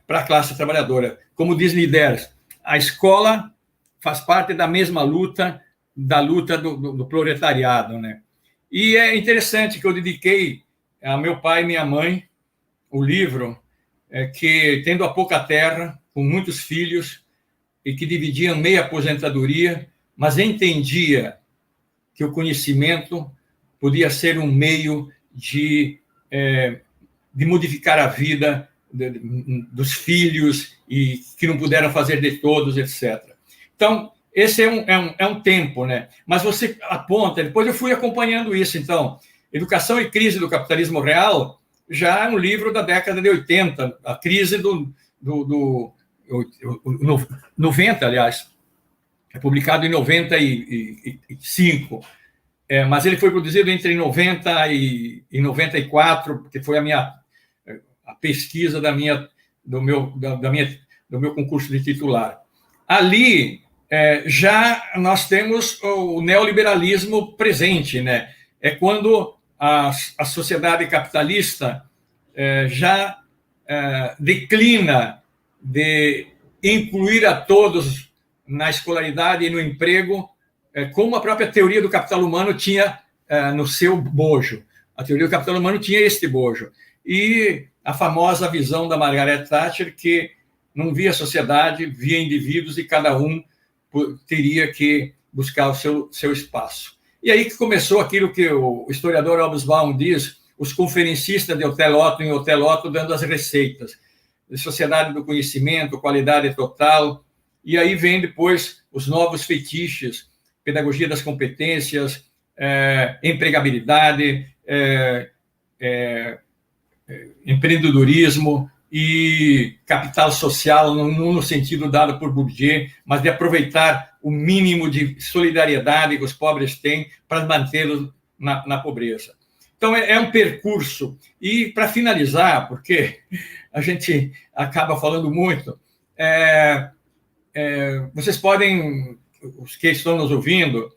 para a classe trabalhadora. Como diz Liders, a escola faz parte da mesma luta, da luta do proletariado, né? E é interessante que eu dediquei a meu pai e minha mãe o livro que, tendo a pouca terra, com muitos filhos, e que dividiam meia aposentadoria, mas entendia que o conhecimento podia ser um meio de modificar a vida dos filhos e que não puderam fazer de todos, etc. Então, esse é um tempo, né? Mas você aponta, depois eu fui acompanhando isso, então, Educação e Crise do Capitalismo Real, já é um livro da década de 80, a crise do 90, aliás, é publicado em 95, mas ele foi produzido entre 90 e 94, porque foi a pesquisa do meu concurso de titular. Ali, já nós temos o neoliberalismo presente, né? É quando a sociedade capitalista já declina de incluir a todos na escolaridade e no emprego, como a própria teoria do capital humano tinha no seu bojo. A teoria do capital humano tinha este bojo. E a famosa visão da Margaret Thatcher, que não via sociedade, via indivíduos e cada um teria que buscar o seu espaço. E aí que começou aquilo que o historiador Hobsbawm diz, os conferencistas de Hotel Otto em Hotel Otto dando as receitas. De sociedade do conhecimento, qualidade total. E aí vem depois os novos fetiches, pedagogia das competências, empregabilidade, empreendedorismo e capital social, não no sentido dado por Bourdieu, mas de aproveitar o mínimo de solidariedade que os pobres têm para mantê-los na pobreza. Então, é um percurso. E, para finalizar, porque a gente acaba falando muito, vocês podem, os que estão nos ouvindo,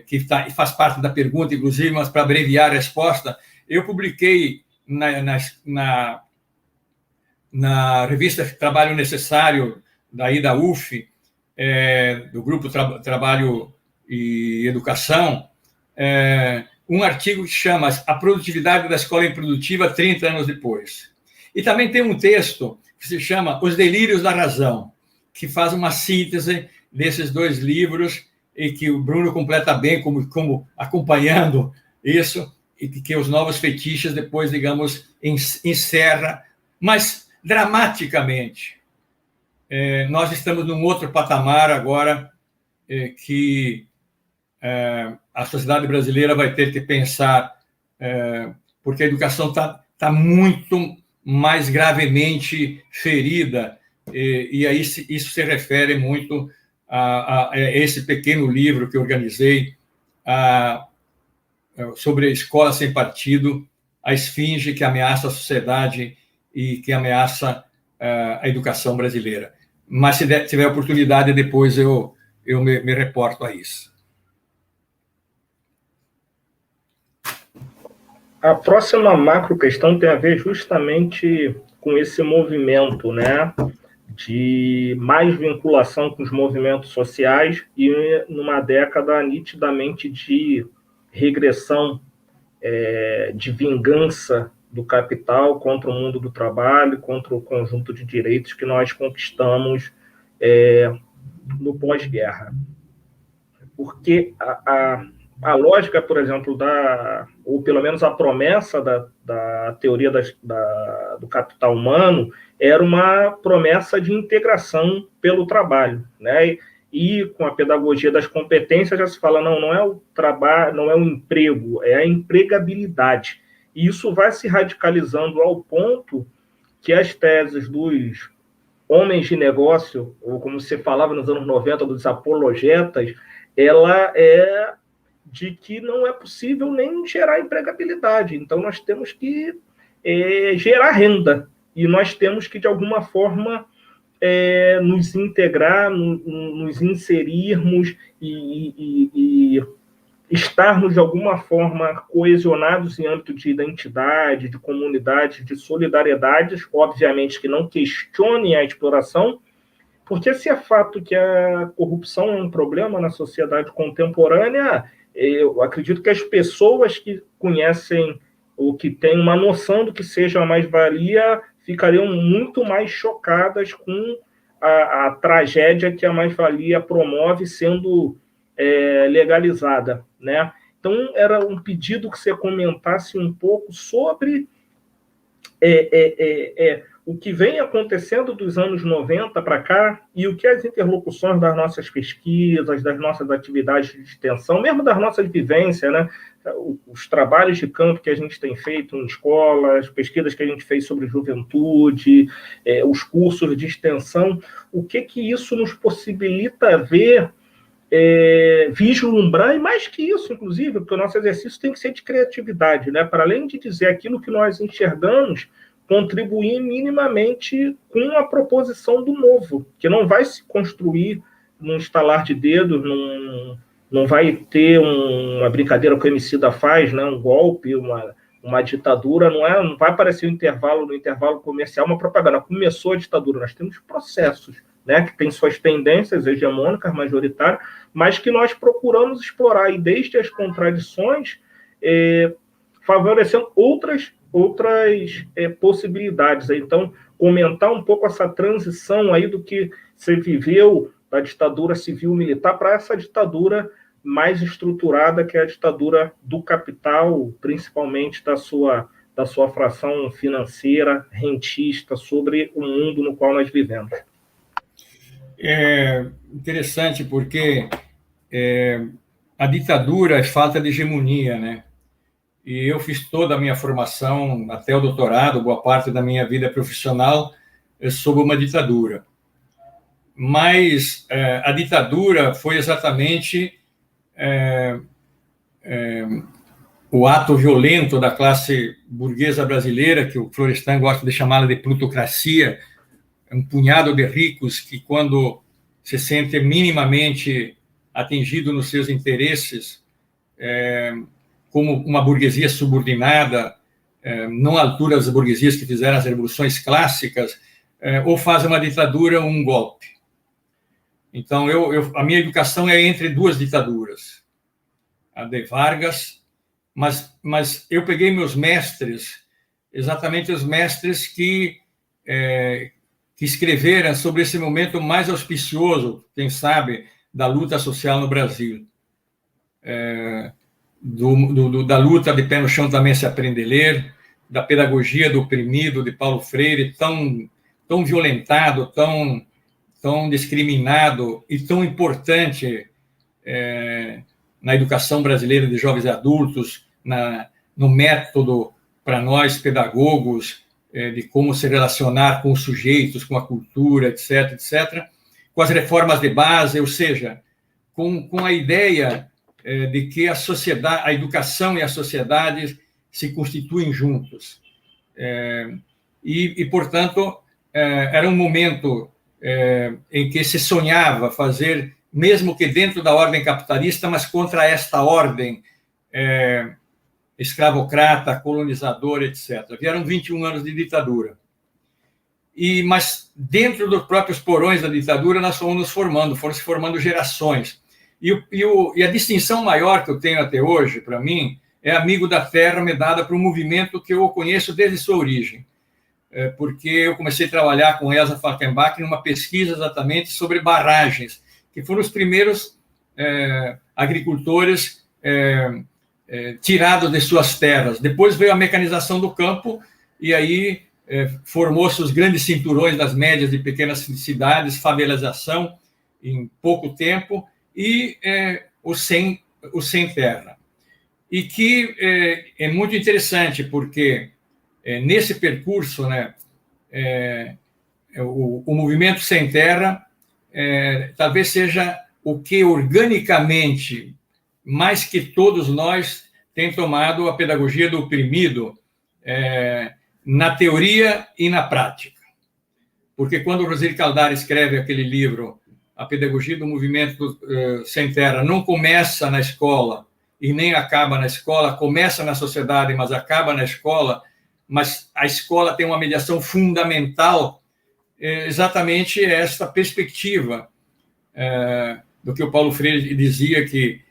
que faz parte da pergunta, inclusive, mas para abreviar a resposta, eu publiquei na revista Trabalho Necessário, daí da UF, do Grupo Trabalho e Educação, um artigo que chama A Produtividade da Escola Improdutiva 30 anos depois. E também tem um texto que se chama Os Delírios da Razão, que faz uma síntese desses dois livros e que o Bruno completa bem como acompanhando isso, e que os novos fetiches depois, digamos, encerra, mas dramaticamente. Nós estamos num outro patamar agora que a sociedade brasileira vai ter que pensar, porque a educação está muito mais gravemente ferida, e aí isso se refere muito a esse pequeno livro que eu organizei sobre a escola sem partido, a esfinge que ameaça a sociedade e que ameaça a educação brasileira. Mas, se tiver oportunidade, depois eu me reporto a isso. A próxima macro questão tem a ver justamente com esse movimento, né, de mais vinculação com os movimentos sociais e numa década nitidamente de regressão, de vingança do capital contra o mundo do trabalho, contra o conjunto de direitos que nós conquistamos no pós-guerra. Porque a lógica, por exemplo, ou pelo menos a promessa da teoria do capital humano era uma promessa de integração pelo trabalho, né? E com a pedagogia das competências já se fala, não é o trabalho, não é o emprego, é a empregabilidade. E isso vai se radicalizando ao ponto que as teses dos homens de negócio, ou como se falava nos anos 90, dos apologetas, ela é de que não é possível nem gerar empregabilidade. Então, nós temos que gerar renda. E nós temos que, de alguma forma, nos integrar, nos inserirmos e estarmos, de alguma forma, coesionados em âmbito de identidade, de comunidade, de solidariedades, obviamente que não questionem a exploração, porque se é fato que a corrupção é um problema na sociedade contemporânea, eu acredito que as pessoas que conhecem ou que têm uma noção do que seja a mais-valia ficariam muito mais chocadas com a tragédia que a mais-valia promove sendo legalizada, né? Então, era um pedido que você comentasse um pouco sobre o que vem acontecendo dos anos 90 para cá e o que as interlocuções das nossas pesquisas, das nossas atividades de extensão, mesmo das nossas vivências, né? Os trabalhos de campo que a gente tem feito em escolas, pesquisas que a gente fez sobre juventude, os cursos de extensão, o que isso nos possibilita ver, vislumbrar, e mais que isso, inclusive, porque o nosso exercício tem que ser de criatividade, né? Para além de dizer aquilo que nós enxergamos, contribuir minimamente com a proposição do novo, que não vai se construir num estalar de dedos, não vai ter uma brincadeira que o Emicida faz, né? Um golpe, uma ditadura, não vai aparecer no intervalo comercial, uma propaganda. Começou a ditadura, nós temos processos, né, que tem suas tendências hegemônicas, majoritárias, mas que nós procuramos explorar, e desde as contradições, favorecendo outras possibilidades. Então, comentar um pouco essa transição aí do que se viveu da ditadura civil-militar para essa ditadura mais estruturada, que é a ditadura do capital, principalmente da sua fração financeira, rentista, sobre o mundo no qual nós vivemos. É interessante porque a ditadura é falta de hegemonia, né? E eu fiz toda a minha formação, até o doutorado, boa parte da minha vida profissional, sob uma ditadura. Mas a ditadura foi exatamente o ato violento da classe burguesa brasileira, que o Florestan gosta de chamá-la de plutocracia, um punhado de ricos que, quando se sente minimamente atingido nos seus interesses, como uma burguesia subordinada, não à altura das burguesias que fizeram as revoluções clássicas, ou faz uma ditadura ou um golpe. Então, a minha educação é entre duas ditaduras, a de Vargas, mas eu peguei meus mestres, exatamente os mestres que escreveram sobre esse momento mais auspicioso, quem sabe, da luta social no Brasil. da luta de pé no chão também se aprende a ler, da pedagogia do oprimido, de Paulo Freire, tão violentado, tão discriminado e tão importante na educação brasileira de jovens e adultos, no método para nós pedagogos, de como se relacionar com os sujeitos, com a cultura, etc., etc., com as reformas de base, ou seja, com a ideia de que a educação e a sociedade se constituem juntos. Portanto, era um momento em que se sonhava fazer, mesmo que dentro da ordem capitalista, mas contra esta ordem escravocrata, colonizadora, etc. Vieram 21 anos de ditadura. Mas dentro dos próprios porões da ditadura, nós fomos nos formando, foram se formando gerações. E a distinção maior que eu tenho até hoje, para mim, é amigo da terra me dada para um movimento que eu conheço desde sua origem. Porque eu comecei a trabalhar com Elsa Falkenbach numa pesquisa exatamente sobre barragens, que foram os primeiros agricultores tirados de suas terras. Depois veio a mecanização do campo, e aí formou-se os grandes cinturões das médias e pequenas cidades, favelização em pouco tempo, e o sem terra. E que é muito interessante, porque nesse percurso, né, o movimento sem terra talvez seja o que organicamente, mais que todos nós, tem tomado a pedagogia do oprimido na teoria e na prática. Porque quando o Rosir Caldara escreve aquele livro, A Pedagogia do Movimento Sem Terra, não começa na escola e nem acaba na escola, começa na sociedade, mas acaba na escola, mas a escola tem uma mediação fundamental, exatamente esta perspectiva do que o Paulo Freire dizia, que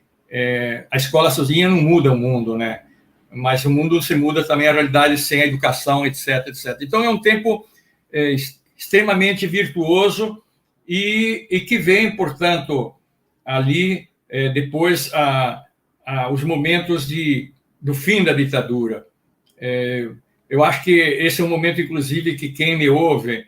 a escola sozinha não muda o mundo, né? Mas o mundo se muda também, a realidade sem a educação, etc., etc. Então, é um tempo extremamente virtuoso e que vem, portanto, ali, depois, os momentos do fim da ditadura. Eu acho que esse é um momento, inclusive, que quem me ouve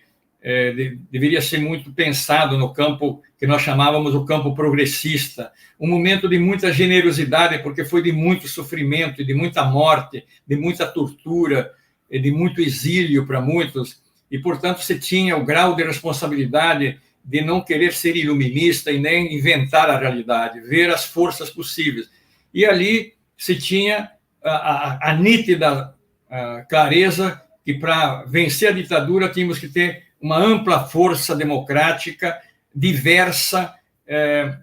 deveria ser muito pensado no campo que nós chamávamos o campo progressista, um momento de muita generosidade, porque foi de muito sofrimento, de muita morte, de muita tortura, de muito exílio para muitos, e, portanto, se tinha o grau de responsabilidade de não querer ser iluminista e nem inventar a realidade, ver as forças possíveis. E ali se tinha a nítida clareza que, para vencer a ditadura, tínhamos que ter uma ampla força democrática, diversa,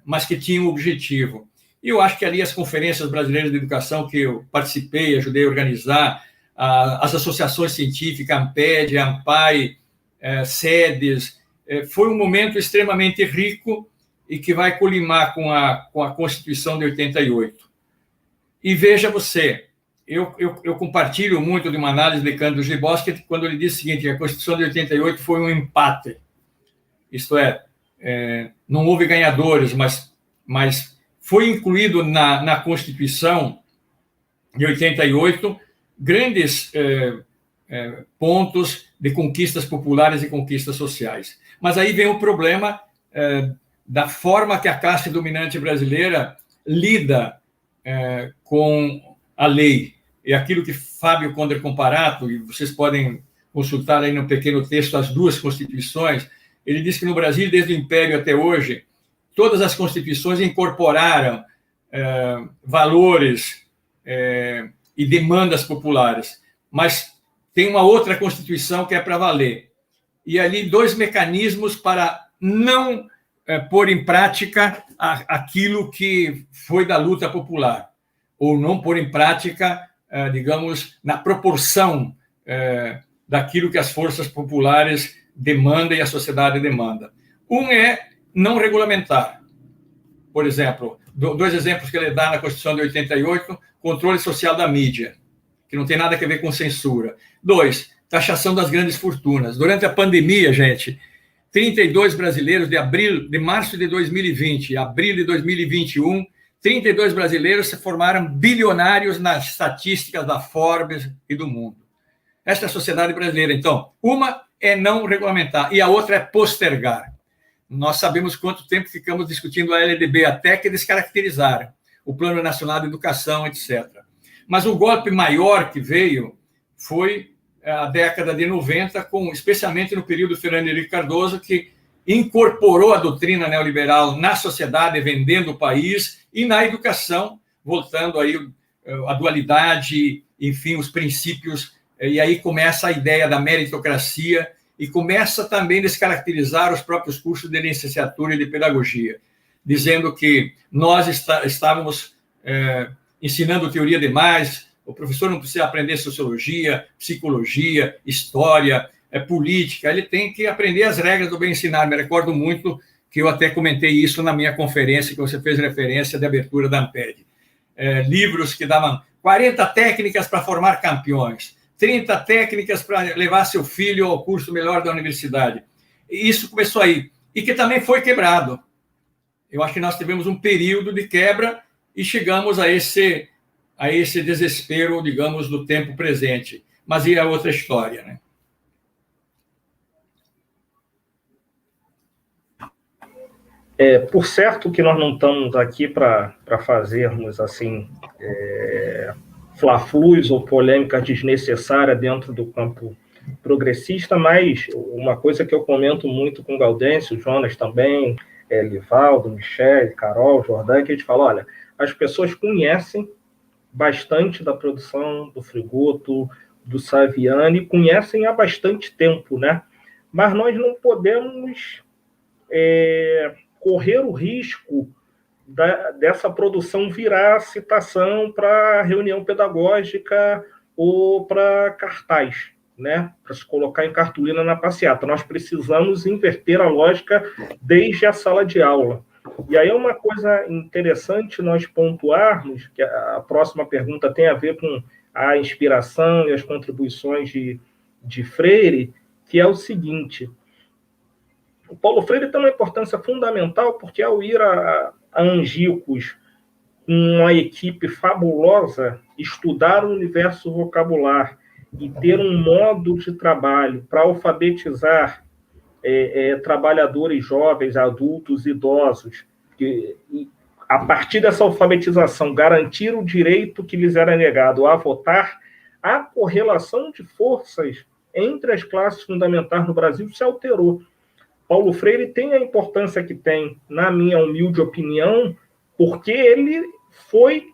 mas que tinha um objetivo. E eu acho que ali as conferências brasileiras de educação que eu participei, ajudei a organizar, as associações científicas, AMPED, AMPAI, SEDES, foi um momento extremamente rico e que vai colimar com a Constituição de 88. E veja você, eu compartilho muito de uma análise de Cândido Giboschi, quando ele diz o seguinte, que a Constituição de 88 foi um empate. Isto não houve ganhadores, mas foi incluído na Constituição de 88 grandes pontos de conquistas populares e conquistas sociais. Mas aí vem o problema da forma que a classe dominante brasileira lida com a lei. É aquilo que Fábio Conder Comparato, e vocês podem consultar aí no pequeno texto as duas constituições, ele diz que no Brasil, desde o Império até hoje, todas as constituições incorporaram valores e demandas populares, mas tem uma outra Constituição que é para valer. E ali 2 mecanismos para não pôr em prática aquilo que foi da luta popular, ou não pôr em prática, digamos, na proporção daquilo que as forças populares demandam e a sociedade demanda. Um é não regulamentar. Por exemplo, 2 exemplos que ele dá na Constituição de 88, controle social da mídia, que não tem nada a ver com censura. 2, taxação das grandes fortunas. Durante a pandemia, gente, 32 brasileiros de março de 2020 a abril de 2021 32 brasileiros se formaram bilionários nas estatísticas da Forbes e do mundo. Esta é a sociedade brasileira. Então, uma é não regulamentar e a outra é postergar. Nós sabemos quanto tempo ficamos discutindo a LDB, até que descaracterizaram o Plano Nacional de Educação, etc. Mas o golpe maior que veio foi a década de 90, especialmente no período Fernando Henrique Cardoso, que incorporou a doutrina neoliberal na sociedade, vendendo o país, e na educação, voltando aí a dualidade, enfim, os princípios, e aí começa a ideia da meritocracia, e começa também a descaracterizar os próprios cursos de licenciatura e de pedagogia, dizendo que nós estávamos ensinando teoria demais, o professor não precisa aprender sociologia, psicologia, história, política, ele tem que aprender as regras do bem ensinar. Me recordo muito que eu até comentei isso na minha conferência, que você fez referência de abertura da Amped. Livros que davam 40 técnicas para formar campeões, 30 técnicas para levar seu filho ao curso melhor da universidade. E isso começou aí. E que também foi quebrado. Eu acho que nós tivemos um período de quebra e chegamos a esse desespero, digamos, do tempo presente. Mas aí é outra história, né? Por certo que nós não estamos aqui para fazermos assim fla-flus ou polêmica desnecessária dentro do campo progressista, mas uma coisa que eu comento muito com o Gaudêncio, o Jonas também, Livaldo, Michel, Carol, Jordan, que a gente fala, olha, as pessoas conhecem bastante da produção do Frigoto, do Saviani, conhecem há bastante tempo, né? Mas nós não podemos correr o risco dessa produção virar citação para reunião pedagógica ou para cartaz, né? Para se colocar em cartolina na passeata. Nós precisamos inverter a lógica desde a sala de aula. E aí é uma coisa interessante nós pontuarmos, que a próxima pergunta tem a ver com a inspiração e as contribuições de Freire, que é o seguinte: o Paulo Freire tem uma importância fundamental porque, ao ir a Angicos com uma equipe fabulosa, estudar o universo vocabular e ter um modo de trabalho para alfabetizar trabalhadores jovens, adultos, idosos, e a partir dessa alfabetização garantir o direito que lhes era negado a votar, a correlação de forças entre as classes fundamentais no Brasil se alterou. Paulo Freire tem a importância que tem, na minha humilde opinião, porque ele foi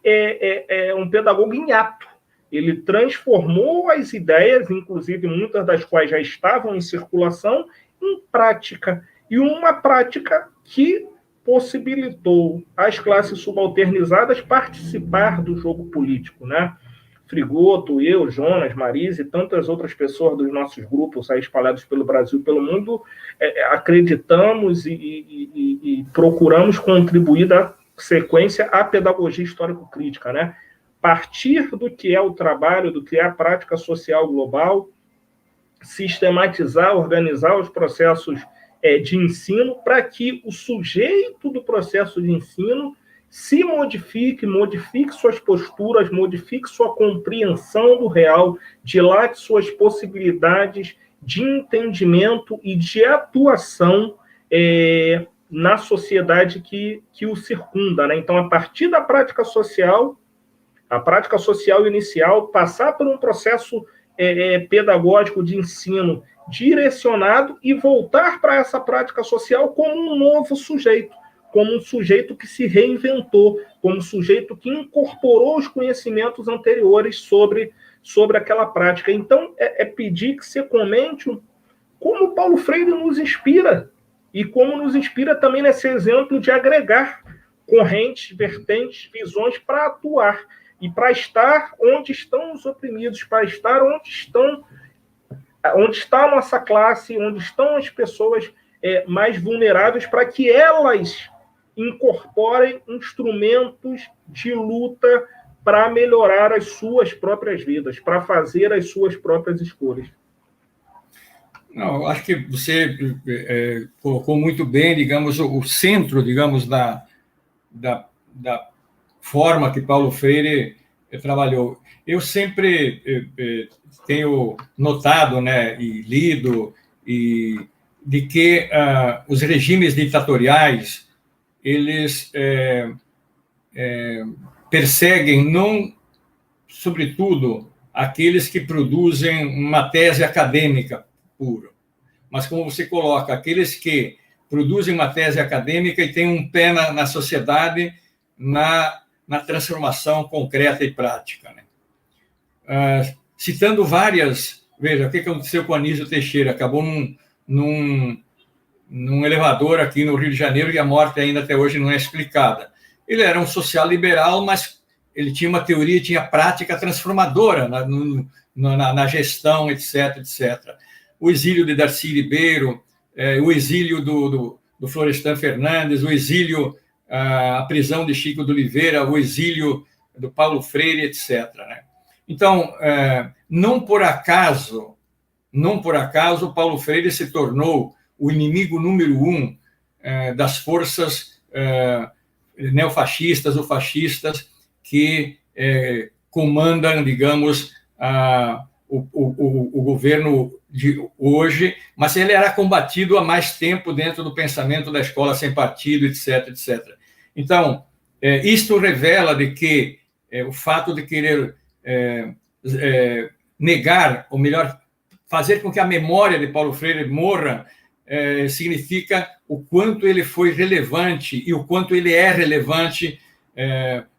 um pedagogo em ato. Ele transformou as ideias, inclusive muitas das quais já estavam em circulação, em prática. E uma prática que possibilitou às classes subalternizadas participar do jogo político, né? Frigoto, eu, Jonas, Marise e tantas outras pessoas dos nossos grupos aí espalhados pelo Brasil e pelo mundo, acreditamos e procuramos contribuir da sequência à pedagogia histórico-crítica, né? Partir do que é o trabalho, do que é a prática social global, sistematizar, organizar os processos de ensino para que o sujeito do processo de ensino se modifique suas posturas, modifique sua compreensão do real, dilate suas possibilidades de entendimento e de atuação na sociedade que o circunda, né? Então, a partir da prática social inicial, passar por um processo pedagógico de ensino direcionado e voltar para essa prática social como um novo sujeito, como um sujeito que se reinventou, como um sujeito que incorporou os conhecimentos anteriores sobre aquela prática. Então, pedir que você comente como Paulo Freire nos inspira, e como nos inspira também nesse exemplo de agregar correntes, vertentes, visões para atuar, e para estar onde estão os oprimidos, para estar onde está a nossa classe, onde estão as pessoas mais vulneráveis, para que elas incorporem instrumentos de luta para melhorar as suas próprias vidas, para fazer as suas próprias escolhas. Não, acho que você colocou muito bem, digamos, o centro, digamos, da forma que Paulo Freire trabalhou. Eu sempre tenho notado, né, e lido, de que os regimes ditatoriais, eles perseguem, não, sobretudo, aqueles que produzem uma tese acadêmica pura, mas, como você coloca, aqueles que produzem uma tese acadêmica e têm um pé na sociedade, na transformação concreta e prática, né? Citando várias... Veja, o que aconteceu com Anísio Teixeira? Acabou num elevador aqui no Rio de Janeiro e a morte ainda até hoje não é explicada. Ele era um social-liberal, mas ele tinha uma teoria, tinha prática transformadora na gestão, etc, etc. O exílio de Darcy Ribeiro, o exílio do Florestan Fernandes, o exílio, a prisão de Chico de Oliveira, o exílio do Paulo Freire, etc, né? Então, não por acaso, o Paulo Freire se tornou o inimigo número 1 das forças neofascistas ou fascistas que comandam, digamos, o governo de hoje, mas ele era combatido há mais tempo dentro do pensamento da escola sem partido, etc, etc. Então, isto revela de que o fato de querer negar, ou melhor, fazer com que a memória de Paulo Freire morra, significa o quanto ele foi relevante e o quanto ele é relevante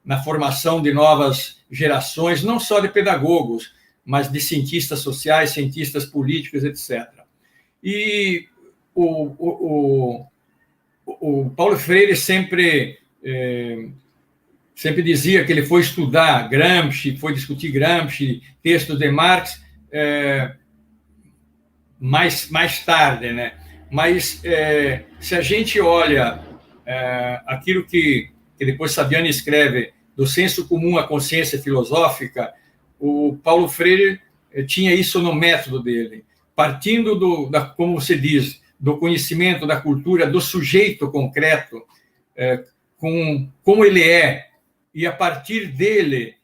na formação de novas gerações, não só de pedagogos, mas de cientistas sociais, cientistas políticos, etc. E o Paulo Freire sempre dizia que ele foi estudar Gramsci, foi discutir Gramsci, textos de Marx, mais tarde, né? Mas se a gente olha aquilo que depois Saviani escreve do senso comum à consciência filosófica, o Paulo Freire tinha isso no método dele, partindo como você diz, do conhecimento, da cultura, do sujeito concreto, como ele é, e a partir dele,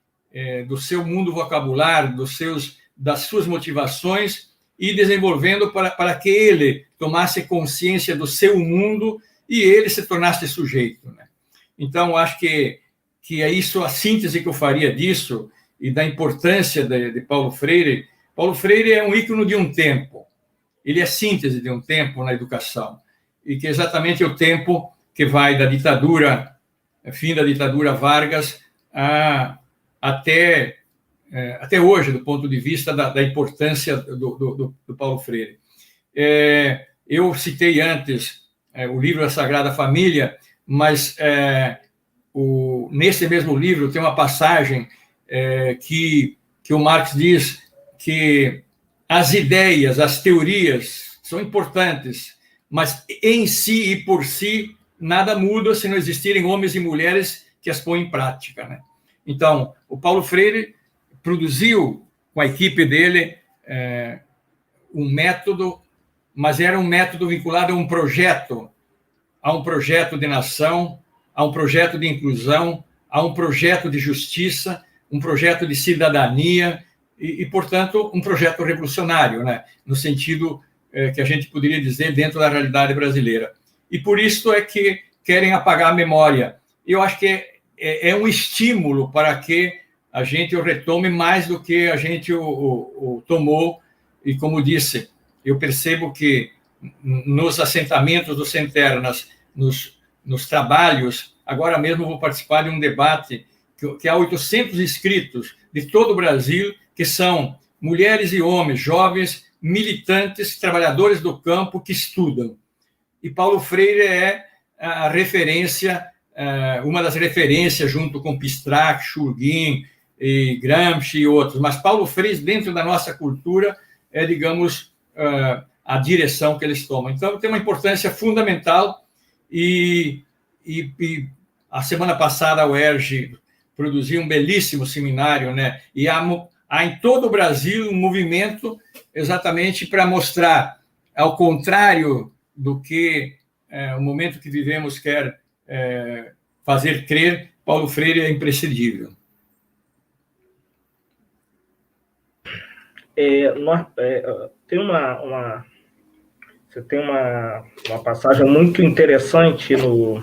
do seu mundo vocabular, das suas motivações, e desenvolvendo para que ele tomasse consciência do seu mundo e ele se tornasse sujeito, né? Então, acho que é isso, a síntese que eu faria disso e da importância de Paulo Freire. Paulo Freire é um ícone de um tempo, ele é síntese de um tempo na educação, e que é exatamente o tempo que vai da ditadura, fim da ditadura Vargas, até hoje, do ponto de vista da importância do Paulo Freire. Eu citei antes o livro da Sagrada Família, mas nesse mesmo livro tem uma passagem que o Marx diz que as ideias, as teorias são importantes, mas em si e por si nada muda se não existirem homens e mulheres que as põem em prática, né? Então, o Paulo Freire produziu com a equipe dele um método, mas era um método vinculado a um projeto de nação, a um projeto de inclusão, a um projeto de justiça, um projeto de cidadania e portanto, um projeto revolucionário, né? No sentido que a gente poderia dizer dentro da realidade brasileira. E por isso é que querem apagar a memória. Eu acho que é um estímulo para que a gente o retome mais do que a gente o tomou. E, como disse, eu percebo que nos assentamentos do Sem Terras, nos trabalhos, agora mesmo vou participar de um debate que há 800 inscritos de todo o Brasil, que são mulheres e homens, jovens, militantes, trabalhadores do campo que estudam. E Paulo Freire é a referência, uma das referências, junto com Pistrac, Churguin, e Gramsci e outros. Mas Paulo Freire, dentro da nossa cultura, é, digamos, a direção que eles tomam. Então, tem uma importância fundamental e a semana passada a UERJ produziu um belíssimo seminário, né? E há em todo o Brasil um movimento exatamente para mostrar, ao contrário do que o momento que vivemos quer fazer crer, Paulo Freire é imprescindível. Você tem uma passagem muito interessante no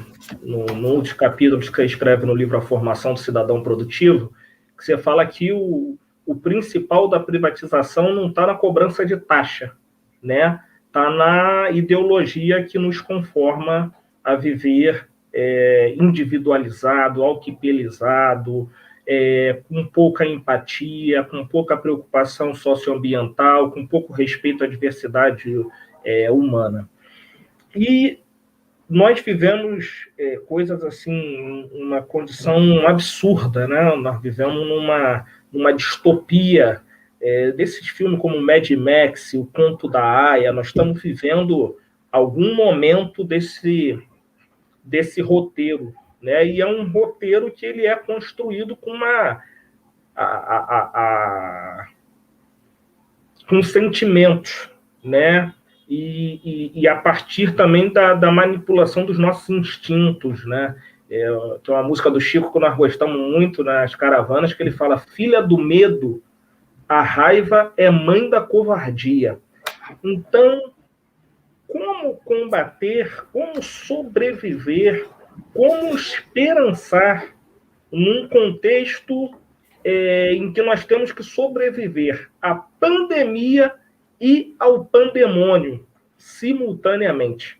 último capítulo que você escreve no livro A Formação do Cidadão Produtivo, que você fala que o principal da privatização não está na cobrança de taxa, né? Está na ideologia que nos conforma a viver individualizado, alquipelizado, com pouca empatia, com pouca preocupação socioambiental, com pouco respeito à diversidade humana. E nós vivemos coisas assim, uma condição absurda, né? Nós vivemos numa distopia desses filmes como Mad Max, O Conto da Aia. Nós estamos vivendo algum momento desse roteiro, né? E é um roteiro que ele é construído com com sentimentos, né? E a partir também da manipulação dos nossos instintos, né? Tem uma música do Chico que nós gostamos muito nas caravanas, que ele fala: filha do medo, a raiva é mãe da covardia. Então, como combater, como sobreviver, como esperançar num contexto em que nós temos que sobreviver à pandemia e ao pandemônio simultaneamente?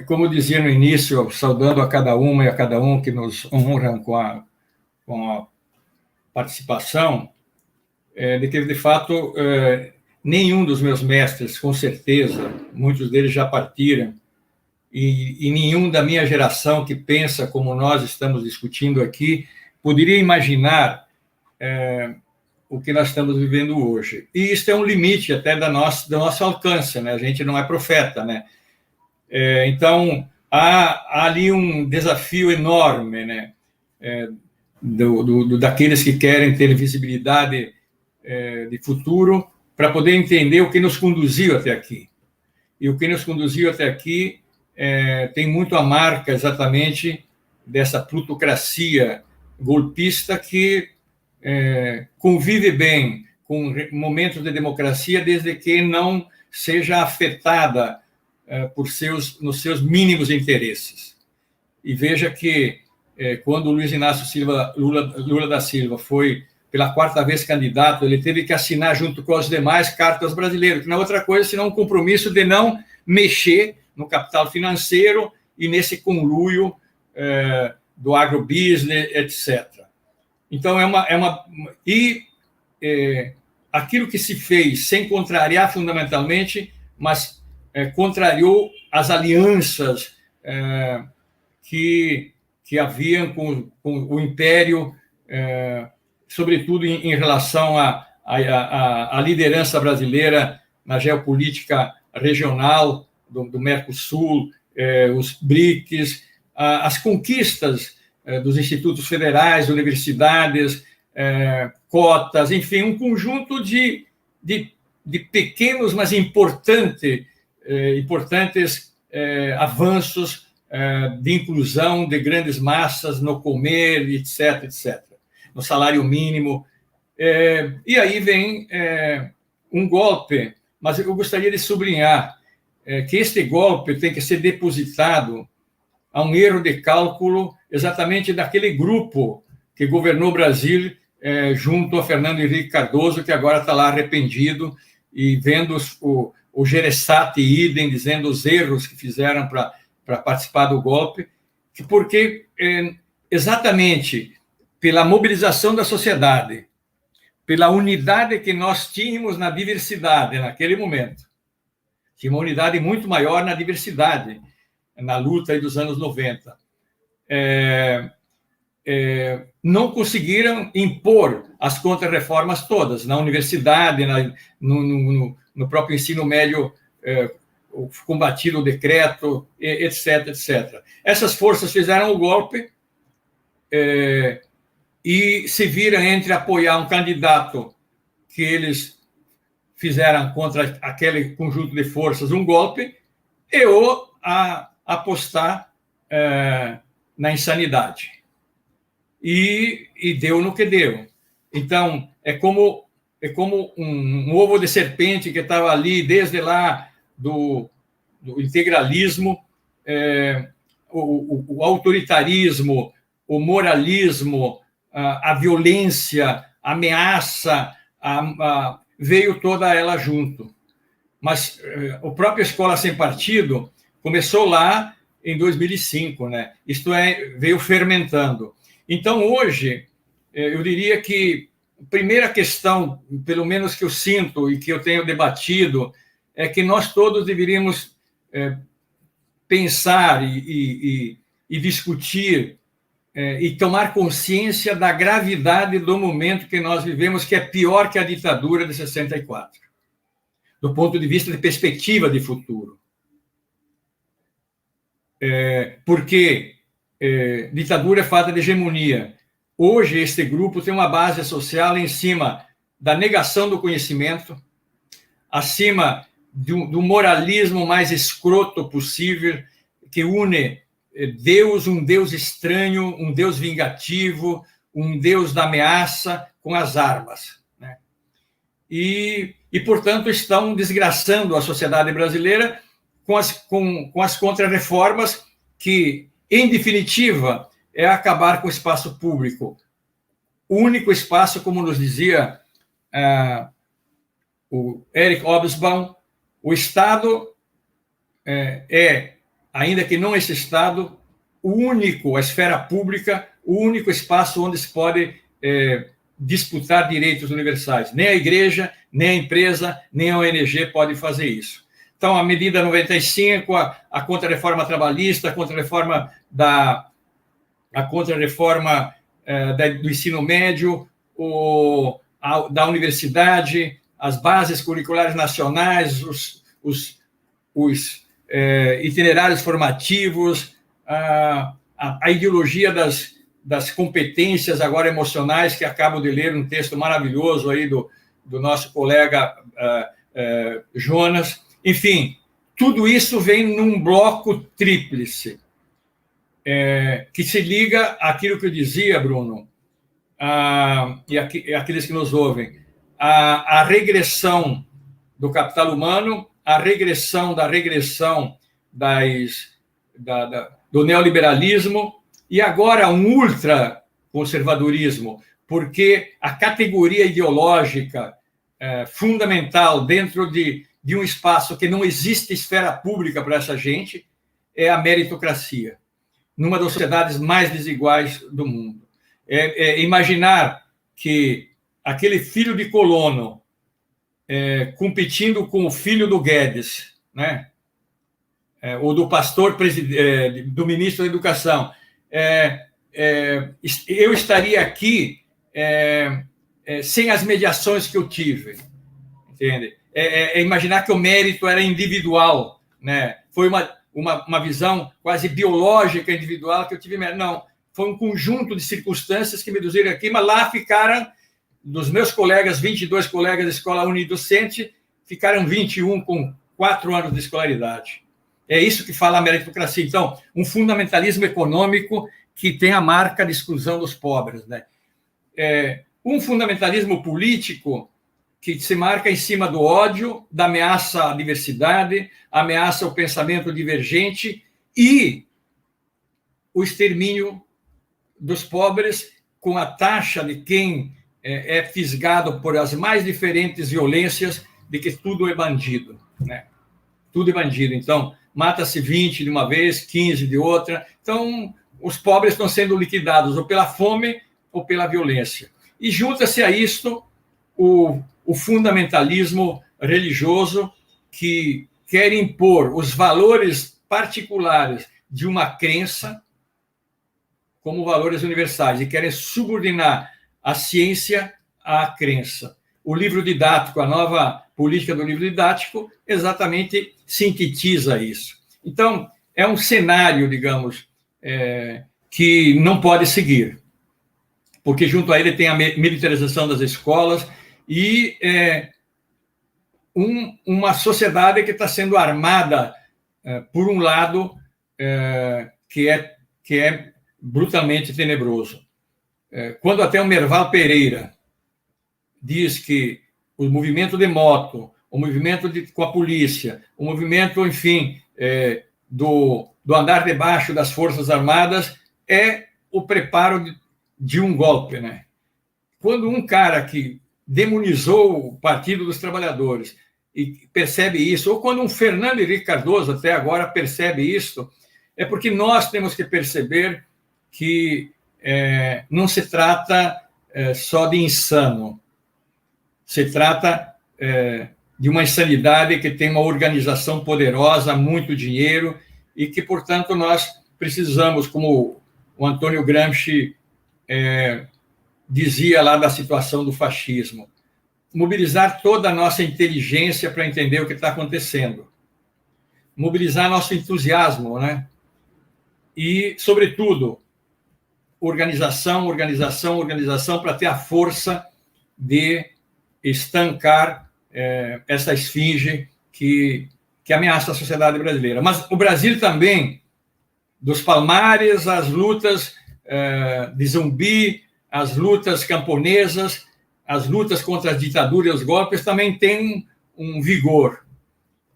Como eu dizia no início, saudando a cada uma e a cada um que nos honram com a participação, de que, de fato, nenhum dos meus mestres, com certeza, muitos deles já partiram, e nenhum da minha geração que pensa como nós estamos discutindo aqui, poderia imaginar o que nós estamos vivendo hoje. E isso é um limite até do nosso alcance, né? A gente não é profeta, né? Então, há ali um desafio enorme, né? Daqueles que querem ter visibilidade de futuro, para poder entender o que nos conduziu até aqui. E o que nos conduziu até aqui tem muito a marca exatamente dessa plutocracia golpista que convive bem com momentos de democracia, desde que não seja afetada nos seus mínimos interesses. E veja que quando o Luiz Inácio Lula da Silva foi pela 4ª vez candidato, ele teve que assinar junto com os demais cartas brasileiras, que não é outra coisa senão um compromisso de não mexer no capital financeiro e nesse conluio do agrobusiness, etc. Então, aquilo que se fez sem contrariar fundamentalmente, mas contrariou as alianças que haviam com o Império, sobretudo em relação à liderança brasileira na geopolítica regional do Mercosul, os BRICS, as conquistas dos institutos federais, universidades, cotas, enfim, um conjunto de pequenos, mas importantes avanços de inclusão de grandes massas no comer, etc., etc., no salário mínimo. E aí vem um golpe, mas eu gostaria de sublinhar que este golpe tem que ser depositado a um erro de cálculo exatamente daquele grupo que governou o Brasil junto a Fernando Henrique Cardoso, que agora está lá arrependido e vendo o Gereissati idem, dizendo os erros que fizeram para participar do golpe, porque exatamente pela mobilização da sociedade, pela unidade que nós tínhamos na diversidade naquele momento, tinha uma unidade muito maior na diversidade, na luta aí dos anos 90, não conseguiram impor as contra-reformas todas, na universidade, no próprio ensino médio, combatido o decreto, etc., etc. Essas forças fizeram o golpe e se viram entre apoiar um candidato que eles fizeram contra aquele conjunto de forças um golpe, ou apostar na insanidade. E deu no que deu. Então, é como um ovo de serpente que estava ali desde lá do integralismo, o autoritarismo, o moralismo, a violência, a ameaça, veio toda ela junto. Mas a própria Escola Sem Partido começou lá em 2005, né? Isto é, veio fermentando. Então, hoje, eu diria que a primeira questão, pelo menos que eu sinto e que eu tenho debatido, é que nós todos deveríamos pensar e discutir e tomar consciência da gravidade do momento que nós vivemos, que é pior que a ditadura de 64, do ponto de vista de perspectiva de futuro. Porque ditadura é falta de hegemonia. Hoje, este grupo tem uma base social em cima da negação do conhecimento, acima do moralismo mais escroto possível, que une Deus, um Deus estranho, um Deus vingativo, um Deus da ameaça com as armas, né? E, portanto, estão desgraçando a sociedade brasileira com as contrarreformas que, em definitiva, é acabar com o espaço público. O único espaço, como nos dizia o Eric Hobsbawm, o Estado ainda que não esse Estado, a esfera pública, o único espaço onde se pode disputar direitos universais. Nem a igreja, nem a empresa, nem a ONG pode fazer isso. Então, a medida 95, a contra-reforma trabalhista, a contra-reforma do ensino médio, da universidade, as bases curriculares nacionais, os itinerários formativos, a ideologia das competências agora emocionais, que acabo de ler um texto maravilhoso aí do nosso colega Jonas. Enfim, tudo isso vem num bloco tríplice, que se liga àquilo que eu dizia, Bruno, e aqueles que nos ouvem, a regressão do capital humano, a regressão da regressão do neoliberalismo e agora um ultraconservadorismo, porque a categoria ideológica fundamental dentro de um espaço que não existe esfera pública para essa gente é a meritocracia, numa das sociedades mais desiguais do mundo. Imaginar que aquele filho de colono competindo com o filho do Guedes, né? Ou do pastor, do ministro da Educação. Eu estaria aqui sem as mediações que eu tive, entende? Imaginar que o mérito era individual, né? Foi uma visão quase biológica individual que eu tive. Não, foi um conjunto de circunstâncias que me induziram aqui, mas lá ficaram, dos meus colegas, 22 colegas da escola unidocente, ficaram 21 com 4 anos de escolaridade. É isso que fala a meritocracia. Então, um fundamentalismo econômico que tem a marca de exclusão dos pobres, né? Um fundamentalismo político que se marca em cima do ódio, da ameaça à diversidade, ameaça ao pensamento divergente e o extermínio dos pobres, com a taxa de quem é fisgado por as mais diferentes violências, de que tudo é bandido, né? Tudo é bandido. Então, mata-se 20 de uma vez, 15 de outra. Então, os pobres estão sendo liquidados ou pela fome ou pela violência. E junta-se a isto o fundamentalismo religioso, que quer impor os valores particulares de uma crença como valores universais e querem subordinar a ciência à crença. O livro didático, a nova política do livro didático, exatamente sintetiza isso. Então, é um cenário, digamos, que não pode seguir, porque junto a ele tem a militarização das escolas e uma sociedade que está sendo armada, por um lado, que é brutalmente tenebroso. Quando até o Merval Pereira diz que o movimento de moto, o movimento com a polícia, o movimento, enfim, do andar debaixo das Forças Armadas é o preparo de um golpe, né? Quando um cara que demonizou o Partido dos Trabalhadores e percebe isso, ou quando um Fernando Henrique Cardoso até agora percebe isso, é porque nós temos que perceber que não se trata só de insano, se trata de uma insanidade que tem uma organização poderosa, muito dinheiro, e que, portanto, nós precisamos, como o Antônio Gramsci dizia lá da situação do fascismo, mobilizar toda a nossa inteligência para entender o que está acontecendo, mobilizar nosso entusiasmo, né? E, sobretudo, organização para ter a força de estancar essa esfinge que ameaça a sociedade brasileira. Mas o Brasil também, dos Palmares, as lutas de Zumbi, as lutas camponesas, as lutas contra a ditadura e os golpes também têm um vigor.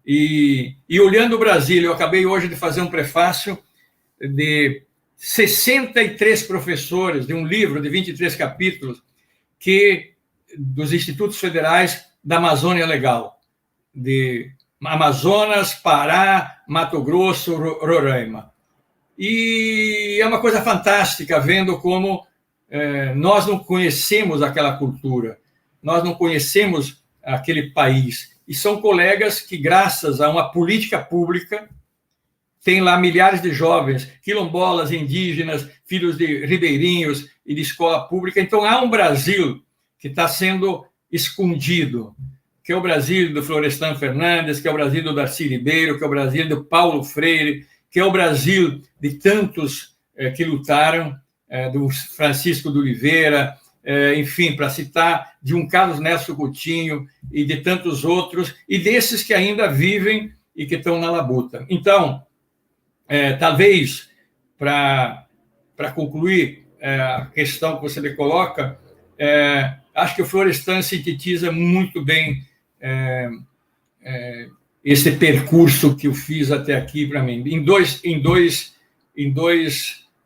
E olhando o Brasil, eu acabei hoje de fazer um prefácio de 63 professores de um livro de 23 capítulos dos institutos federais da Amazônia Legal, de Amazonas, Pará, Mato Grosso, Roraima. E é uma coisa fantástica vendo como nós não conhecemos aquela cultura, nós não conhecemos aquele país. E são colegas que, graças a uma política pública, tem lá milhares de jovens, quilombolas, indígenas, filhos de ribeirinhos e de escola pública. Então, há um Brasil que está sendo escondido, que é o Brasil do Florestan Fernandes, que é o Brasil do Darcy Ribeiro, que é o Brasil do Paulo Freire, que é o Brasil de tantos que lutaram, do Francisco de Oliveira, enfim, para citar, de um Carlos Nelson Coutinho e de tantos outros, e desses que ainda vivem e que estão na labuta. Então, talvez, para concluir a questão que você me coloca, acho que o Florestan sintetiza muito bem esse percurso que eu fiz até aqui para mim, em dois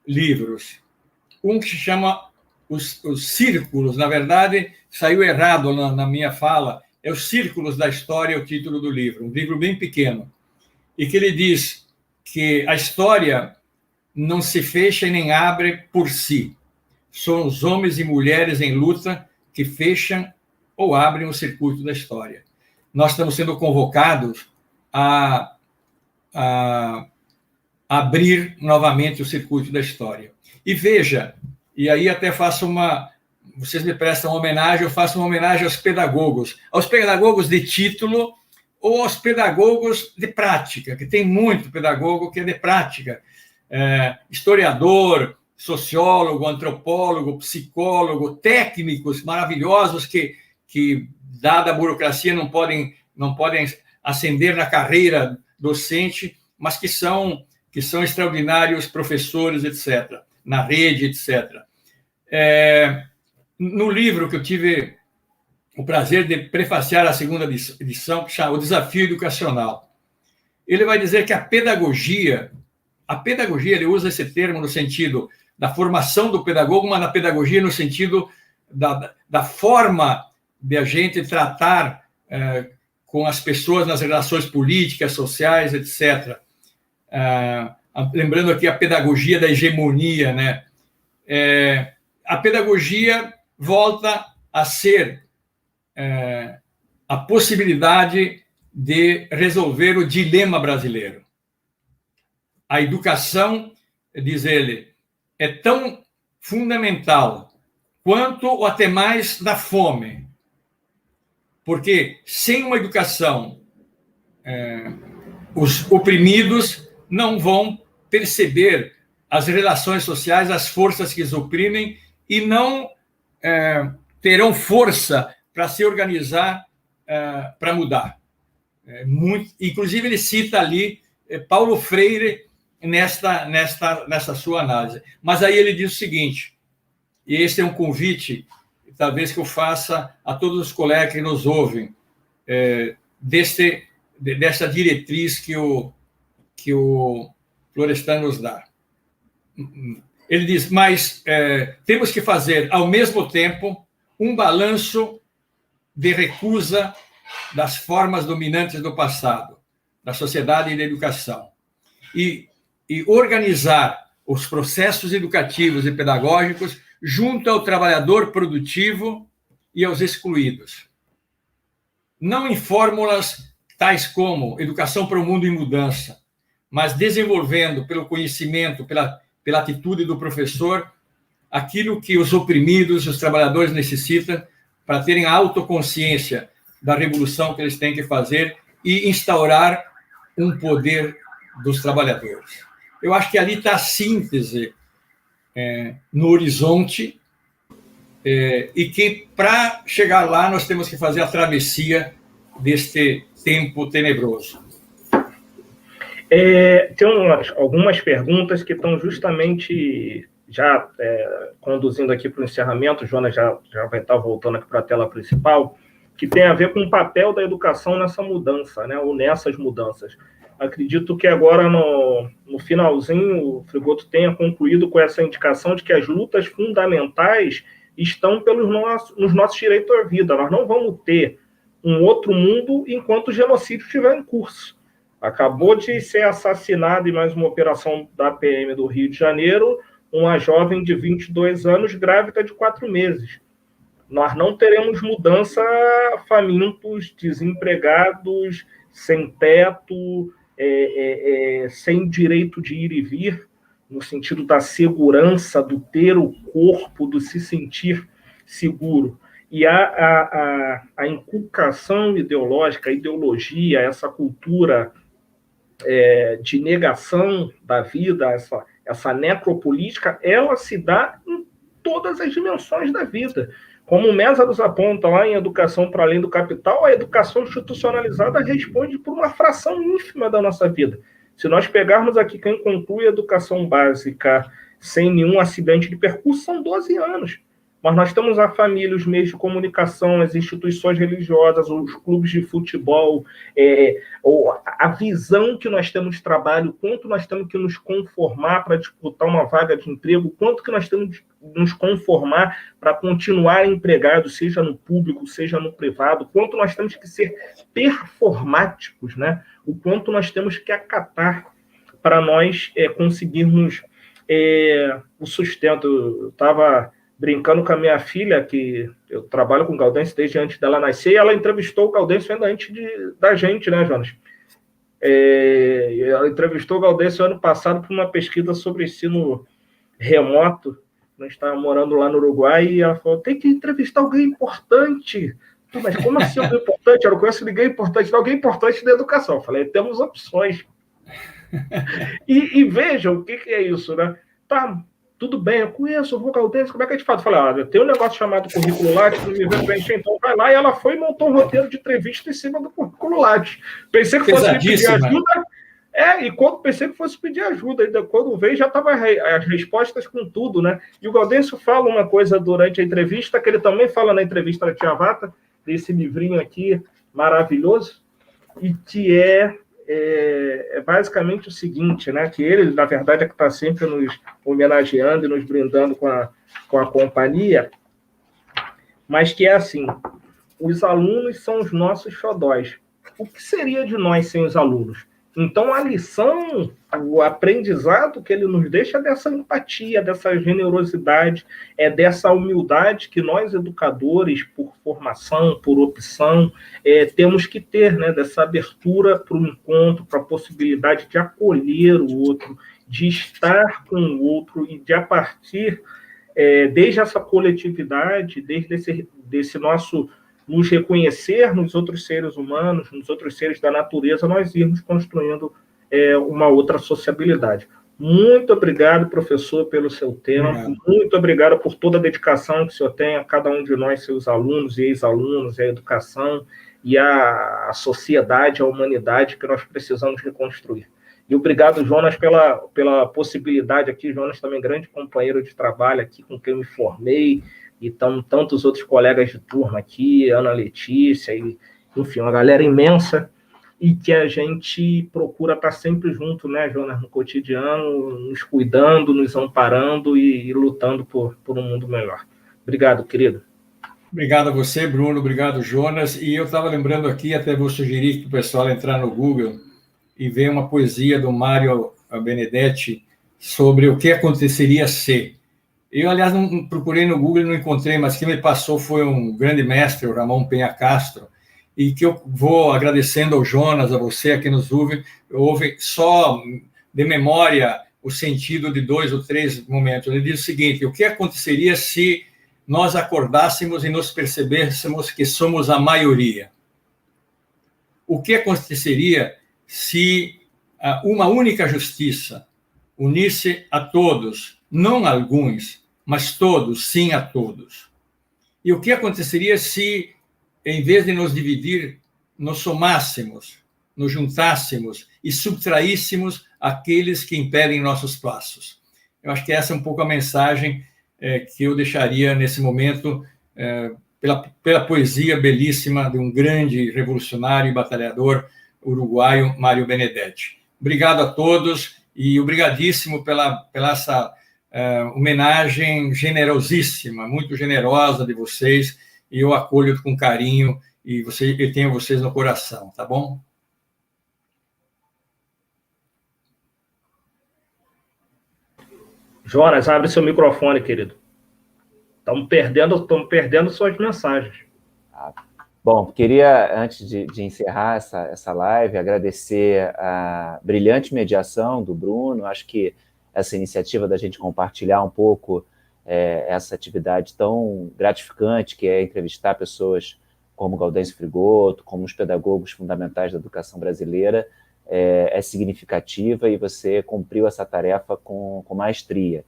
livros. Um que se chama os Círculos, na verdade, saiu errado na minha fala, é Os Círculos da História, o título do livro, um livro bem pequeno, e que ele diz que a história não se fecha e nem abre por si. São os homens e mulheres em luta que fecham ou abrem o circuito da história. Nós estamos sendo convocados a abrir novamente o circuito da história. E veja, e aí até faço vocês me prestam uma homenagem, eu faço uma homenagem aos pedagogos de título ou aos pedagogos de prática, que tem muito pedagogo que é de prática, historiador, sociólogo, antropólogo, psicólogo, técnicos maravilhosos que dada a burocracia, não podem ascender na carreira docente, mas que são extraordinários professores, etc., na rede, etc. No livro que eu tive o prazer de prefaciar a segunda edição, que chama O Desafio Educacional, ele vai dizer que a pedagogia, ele usa esse termo no sentido da formação do pedagogo, mas na pedagogia no sentido da forma de a gente tratar com as pessoas nas relações políticas, sociais, etc. Lembrando aqui a pedagogia da hegemonia, né? A pedagogia volta a ser a possibilidade de resolver o dilema brasileiro. A educação, diz ele, é tão fundamental quanto ou até mais da fome. Porque sem uma educação, os oprimidos não vão perceber as relações sociais, as forças que os oprimem e não terão força para se organizar para mudar. Inclusive, ele cita ali Paulo Freire nessa sua análise. Mas aí ele diz o seguinte, e esse é um convite, talvez, que eu faça a todos os colegas que nos ouvem, dessa diretriz que o Florestan nos dá. Ele diz, mas temos que fazer, ao mesmo tempo, um balanço de recusa das formas dominantes do passado, da sociedade e da educação, e organizar os processos educativos e pedagógicos junto ao trabalhador produtivo e aos excluídos. Não em fórmulas tais como educação para um mundo em mudança, mas desenvolvendo pelo conhecimento, pela atitude do professor, aquilo que os oprimidos, os trabalhadores necessitam para terem a autoconsciência da revolução que eles têm que fazer e instaurar um poder dos trabalhadores. Eu acho que ali está a síntese no horizonte e que, para chegar lá, nós temos que fazer a travessia deste tempo tenebroso. Tem algumas perguntas que estão justamente já conduzindo aqui para o encerramento. O Jonas já vai estar voltando aqui para a tela principal, que tem a ver com o papel da educação nessa mudança, né, ou nessas mudanças. Acredito que agora, no finalzinho, o Frigoto tenha concluído com essa indicação de que as lutas fundamentais estão nos nossos direitos à vida. Nós não vamos ter um outro mundo enquanto o genocídio estiver em curso. Acabou de ser assassinada em mais uma operação da PM do Rio de Janeiro, uma jovem de 22 anos, grávida de 4 meses. Nós não teremos mudança famintos, desempregados, sem teto, sem direito de ir e vir, no sentido da segurança, do ter o corpo, do se sentir seguro. E a inculcação ideológica, a ideologia, essa cultura de negação da vida, essa necropolítica, ela se dá em todas as dimensões da vida. Como o Mesa nos aponta lá em Educação para Além do Capital, a educação institucionalizada responde por uma fração ínfima da nossa vida. Se nós pegarmos aqui quem conclui a educação básica sem nenhum acidente de percurso, são 12 anos. Mas nós temos a família, os meios de comunicação, as instituições religiosas, os clubes de futebol, a visão que nós temos de trabalho, quanto nós temos que nos conformar para disputar uma vaga de emprego, quanto que nós temos de nos conformar para continuar empregados, seja no público, seja no privado, quanto nós temos que ser performáticos, né? O quanto nós temos que acatar para nós conseguirmos o sustento. Eu estava brincando com a minha filha, que eu trabalho com o Gaudêncio desde antes dela nascer, e ela entrevistou o Gaudêncio ainda antes da gente, né, Jonas? Ela entrevistou o Gaudêncio ano passado para uma pesquisa sobre ensino remoto. Nós estávamos morando lá no Uruguai, e ela falou, tem que entrevistar alguém importante. Mas como assim alguém importante? Eu não conheço ninguém importante. Alguém importante da educação. Eu falei, temos opções. E vejam o que é isso, né? Tá, tudo bem, eu conheço, eu vou Gaudêncio, como é que a gente faz? Eu falei, tem um negócio chamado currículo Lattes, não me vê preencher, então vai lá. E ela foi e montou um roteiro de entrevista em cima do currículo Lattes. Pensei que fosse me pedir ajuda. E quando pensei que fosse pedir ajuda, ainda quando veio, já estava as respostas com tudo, né? E o Gaudêncio fala uma coisa durante a entrevista, que ele também fala na entrevista da Tia Vata, desse livrinho aqui maravilhoso, e que é basicamente o seguinte, né? Que ele, na verdade, é que está sempre nos homenageando e nos brindando com a companhia, mas que é assim, os alunos são os nossos xodóis. O que seria de nós sem os alunos? Então, a lição, o aprendizado que ele nos deixa é dessa empatia, dessa generosidade, dessa humildade que nós, educadores, por formação, por opção, temos que ter, né? Dessa abertura para o encontro, para a possibilidade de acolher o outro, de estar com o outro e de, a partir, desde essa coletividade, desde desse nosso nos reconhecer nos outros seres humanos, nos outros seres da natureza, nós irmos construindo uma outra sociabilidade. Muito obrigado, professor, pelo seu tempo. Muito obrigado por toda a dedicação que o senhor tem a cada um de nós, seus alunos e ex-alunos, a educação e a sociedade, a humanidade que nós precisamos reconstruir. E obrigado, Jonas, pela possibilidade aqui. Jonas também grande companheiro de trabalho aqui, com quem eu me formei, e tantos outros colegas de turma aqui, Ana Letícia, e, enfim, uma galera imensa, e que a gente procura estar sempre junto, né, Jonas, no cotidiano, nos cuidando, nos amparando e lutando por um mundo melhor. Obrigado, querido. Obrigado a você, Bruno. Obrigado, Jonas. E eu estava lembrando aqui, até vou sugerir que o pessoal entrar no Google e ver uma poesia do Mário Benedetti sobre o que aconteceria se. Eu, aliás, não procurei no Google e não encontrei, mas quem me passou foi um grande mestre, o Ramon Penha Castro, e que eu vou agradecendo ao Jonas, a você, a quem nos ouve só de memória o sentido de 2 ou 3 momentos. Ele diz o seguinte: o que aconteceria se nós acordássemos e nos percebêssemos que somos a maioria? O que aconteceria se uma única justiça unisse a todos, não a alguns, mas todos, sim a todos? E o que aconteceria se, em vez de nos dividir, nos somássemos, nos juntássemos e subtraíssemos aqueles que impedem nossos passos? Eu acho que essa é um pouco a mensagem que eu deixaria nesse momento, pela poesia belíssima de um grande revolucionário e batalhador uruguaio, Mário Benedetti. Obrigado a todos e obrigadíssimo pela essa homenagem generosíssima, muito generosa de vocês, e eu acolho com carinho e eu tenho vocês no coração, tá bom? Jonas, abre seu microfone, querido. Estamos perdendo suas mensagens. Bom, queria, antes de encerrar essa live, agradecer a brilhante mediação do Bruno. Acho que essa iniciativa da gente compartilhar um pouco essa atividade tão gratificante, que é entrevistar pessoas como Gaudêncio Frigoto, como os pedagogos fundamentais da educação brasileira, é significativa, e você cumpriu essa tarefa com maestria.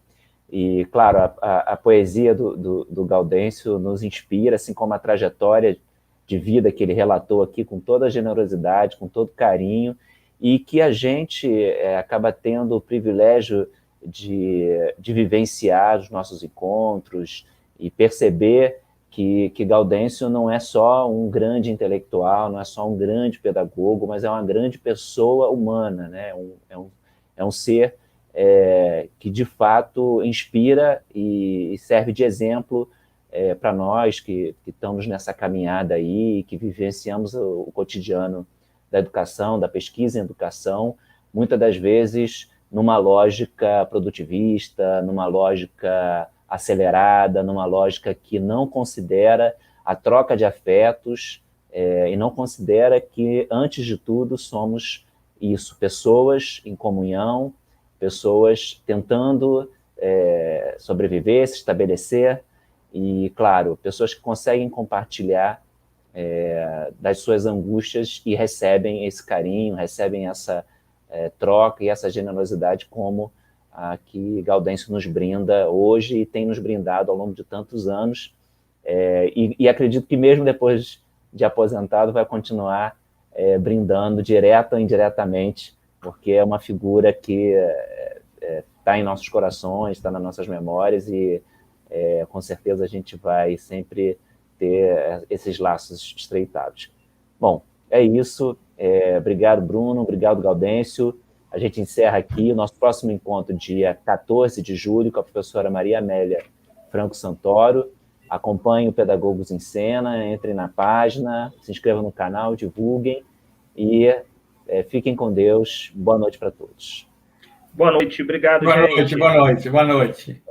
E, claro, a poesia do Gaudêncio nos inspira, assim como a trajetória de vida que ele relatou aqui, com toda a generosidade, com todo carinho, e que a gente acaba tendo o privilégio de vivenciar os nossos encontros e perceber que Gaudêncio não é só um grande intelectual, não é só um grande pedagogo, mas é uma grande pessoa humana, né? É um ser que, de fato, inspira e serve de exemplo para nós que estamos nessa caminhada aí, que vivenciamos o cotidiano da educação, da pesquisa em educação, muitas das vezes numa lógica produtivista, numa lógica acelerada, numa lógica que não considera a troca de afetos e não considera que, antes de tudo, somos isso, pessoas em comunhão, pessoas tentando sobreviver, se estabelecer, e, claro, pessoas que conseguem compartilhar das suas angústias e recebem esse carinho, recebem essa troca e essa generosidade como a que Gaudêncio nos brinda hoje e tem nos brindado ao longo de tantos anos, e acredito que mesmo depois de aposentado vai continuar brindando direta ou indiretamente, porque é uma figura que está em nossos corações, está nas nossas memórias, e com certeza a gente vai sempre ter esses laços estreitados. Bom, é isso. Obrigado, Bruno. Obrigado, Gaudêncio. A gente encerra aqui o nosso próximo encontro, dia 14 de julho, com a professora Maria Amélia Franco Santoro. Acompanhe o Pedagogos em Cena, entrem na página, se inscrevam no canal, divulguem e fiquem com Deus. Boa noite para todos. Boa noite, obrigado, boa gente. Noite, boa noite, boa noite.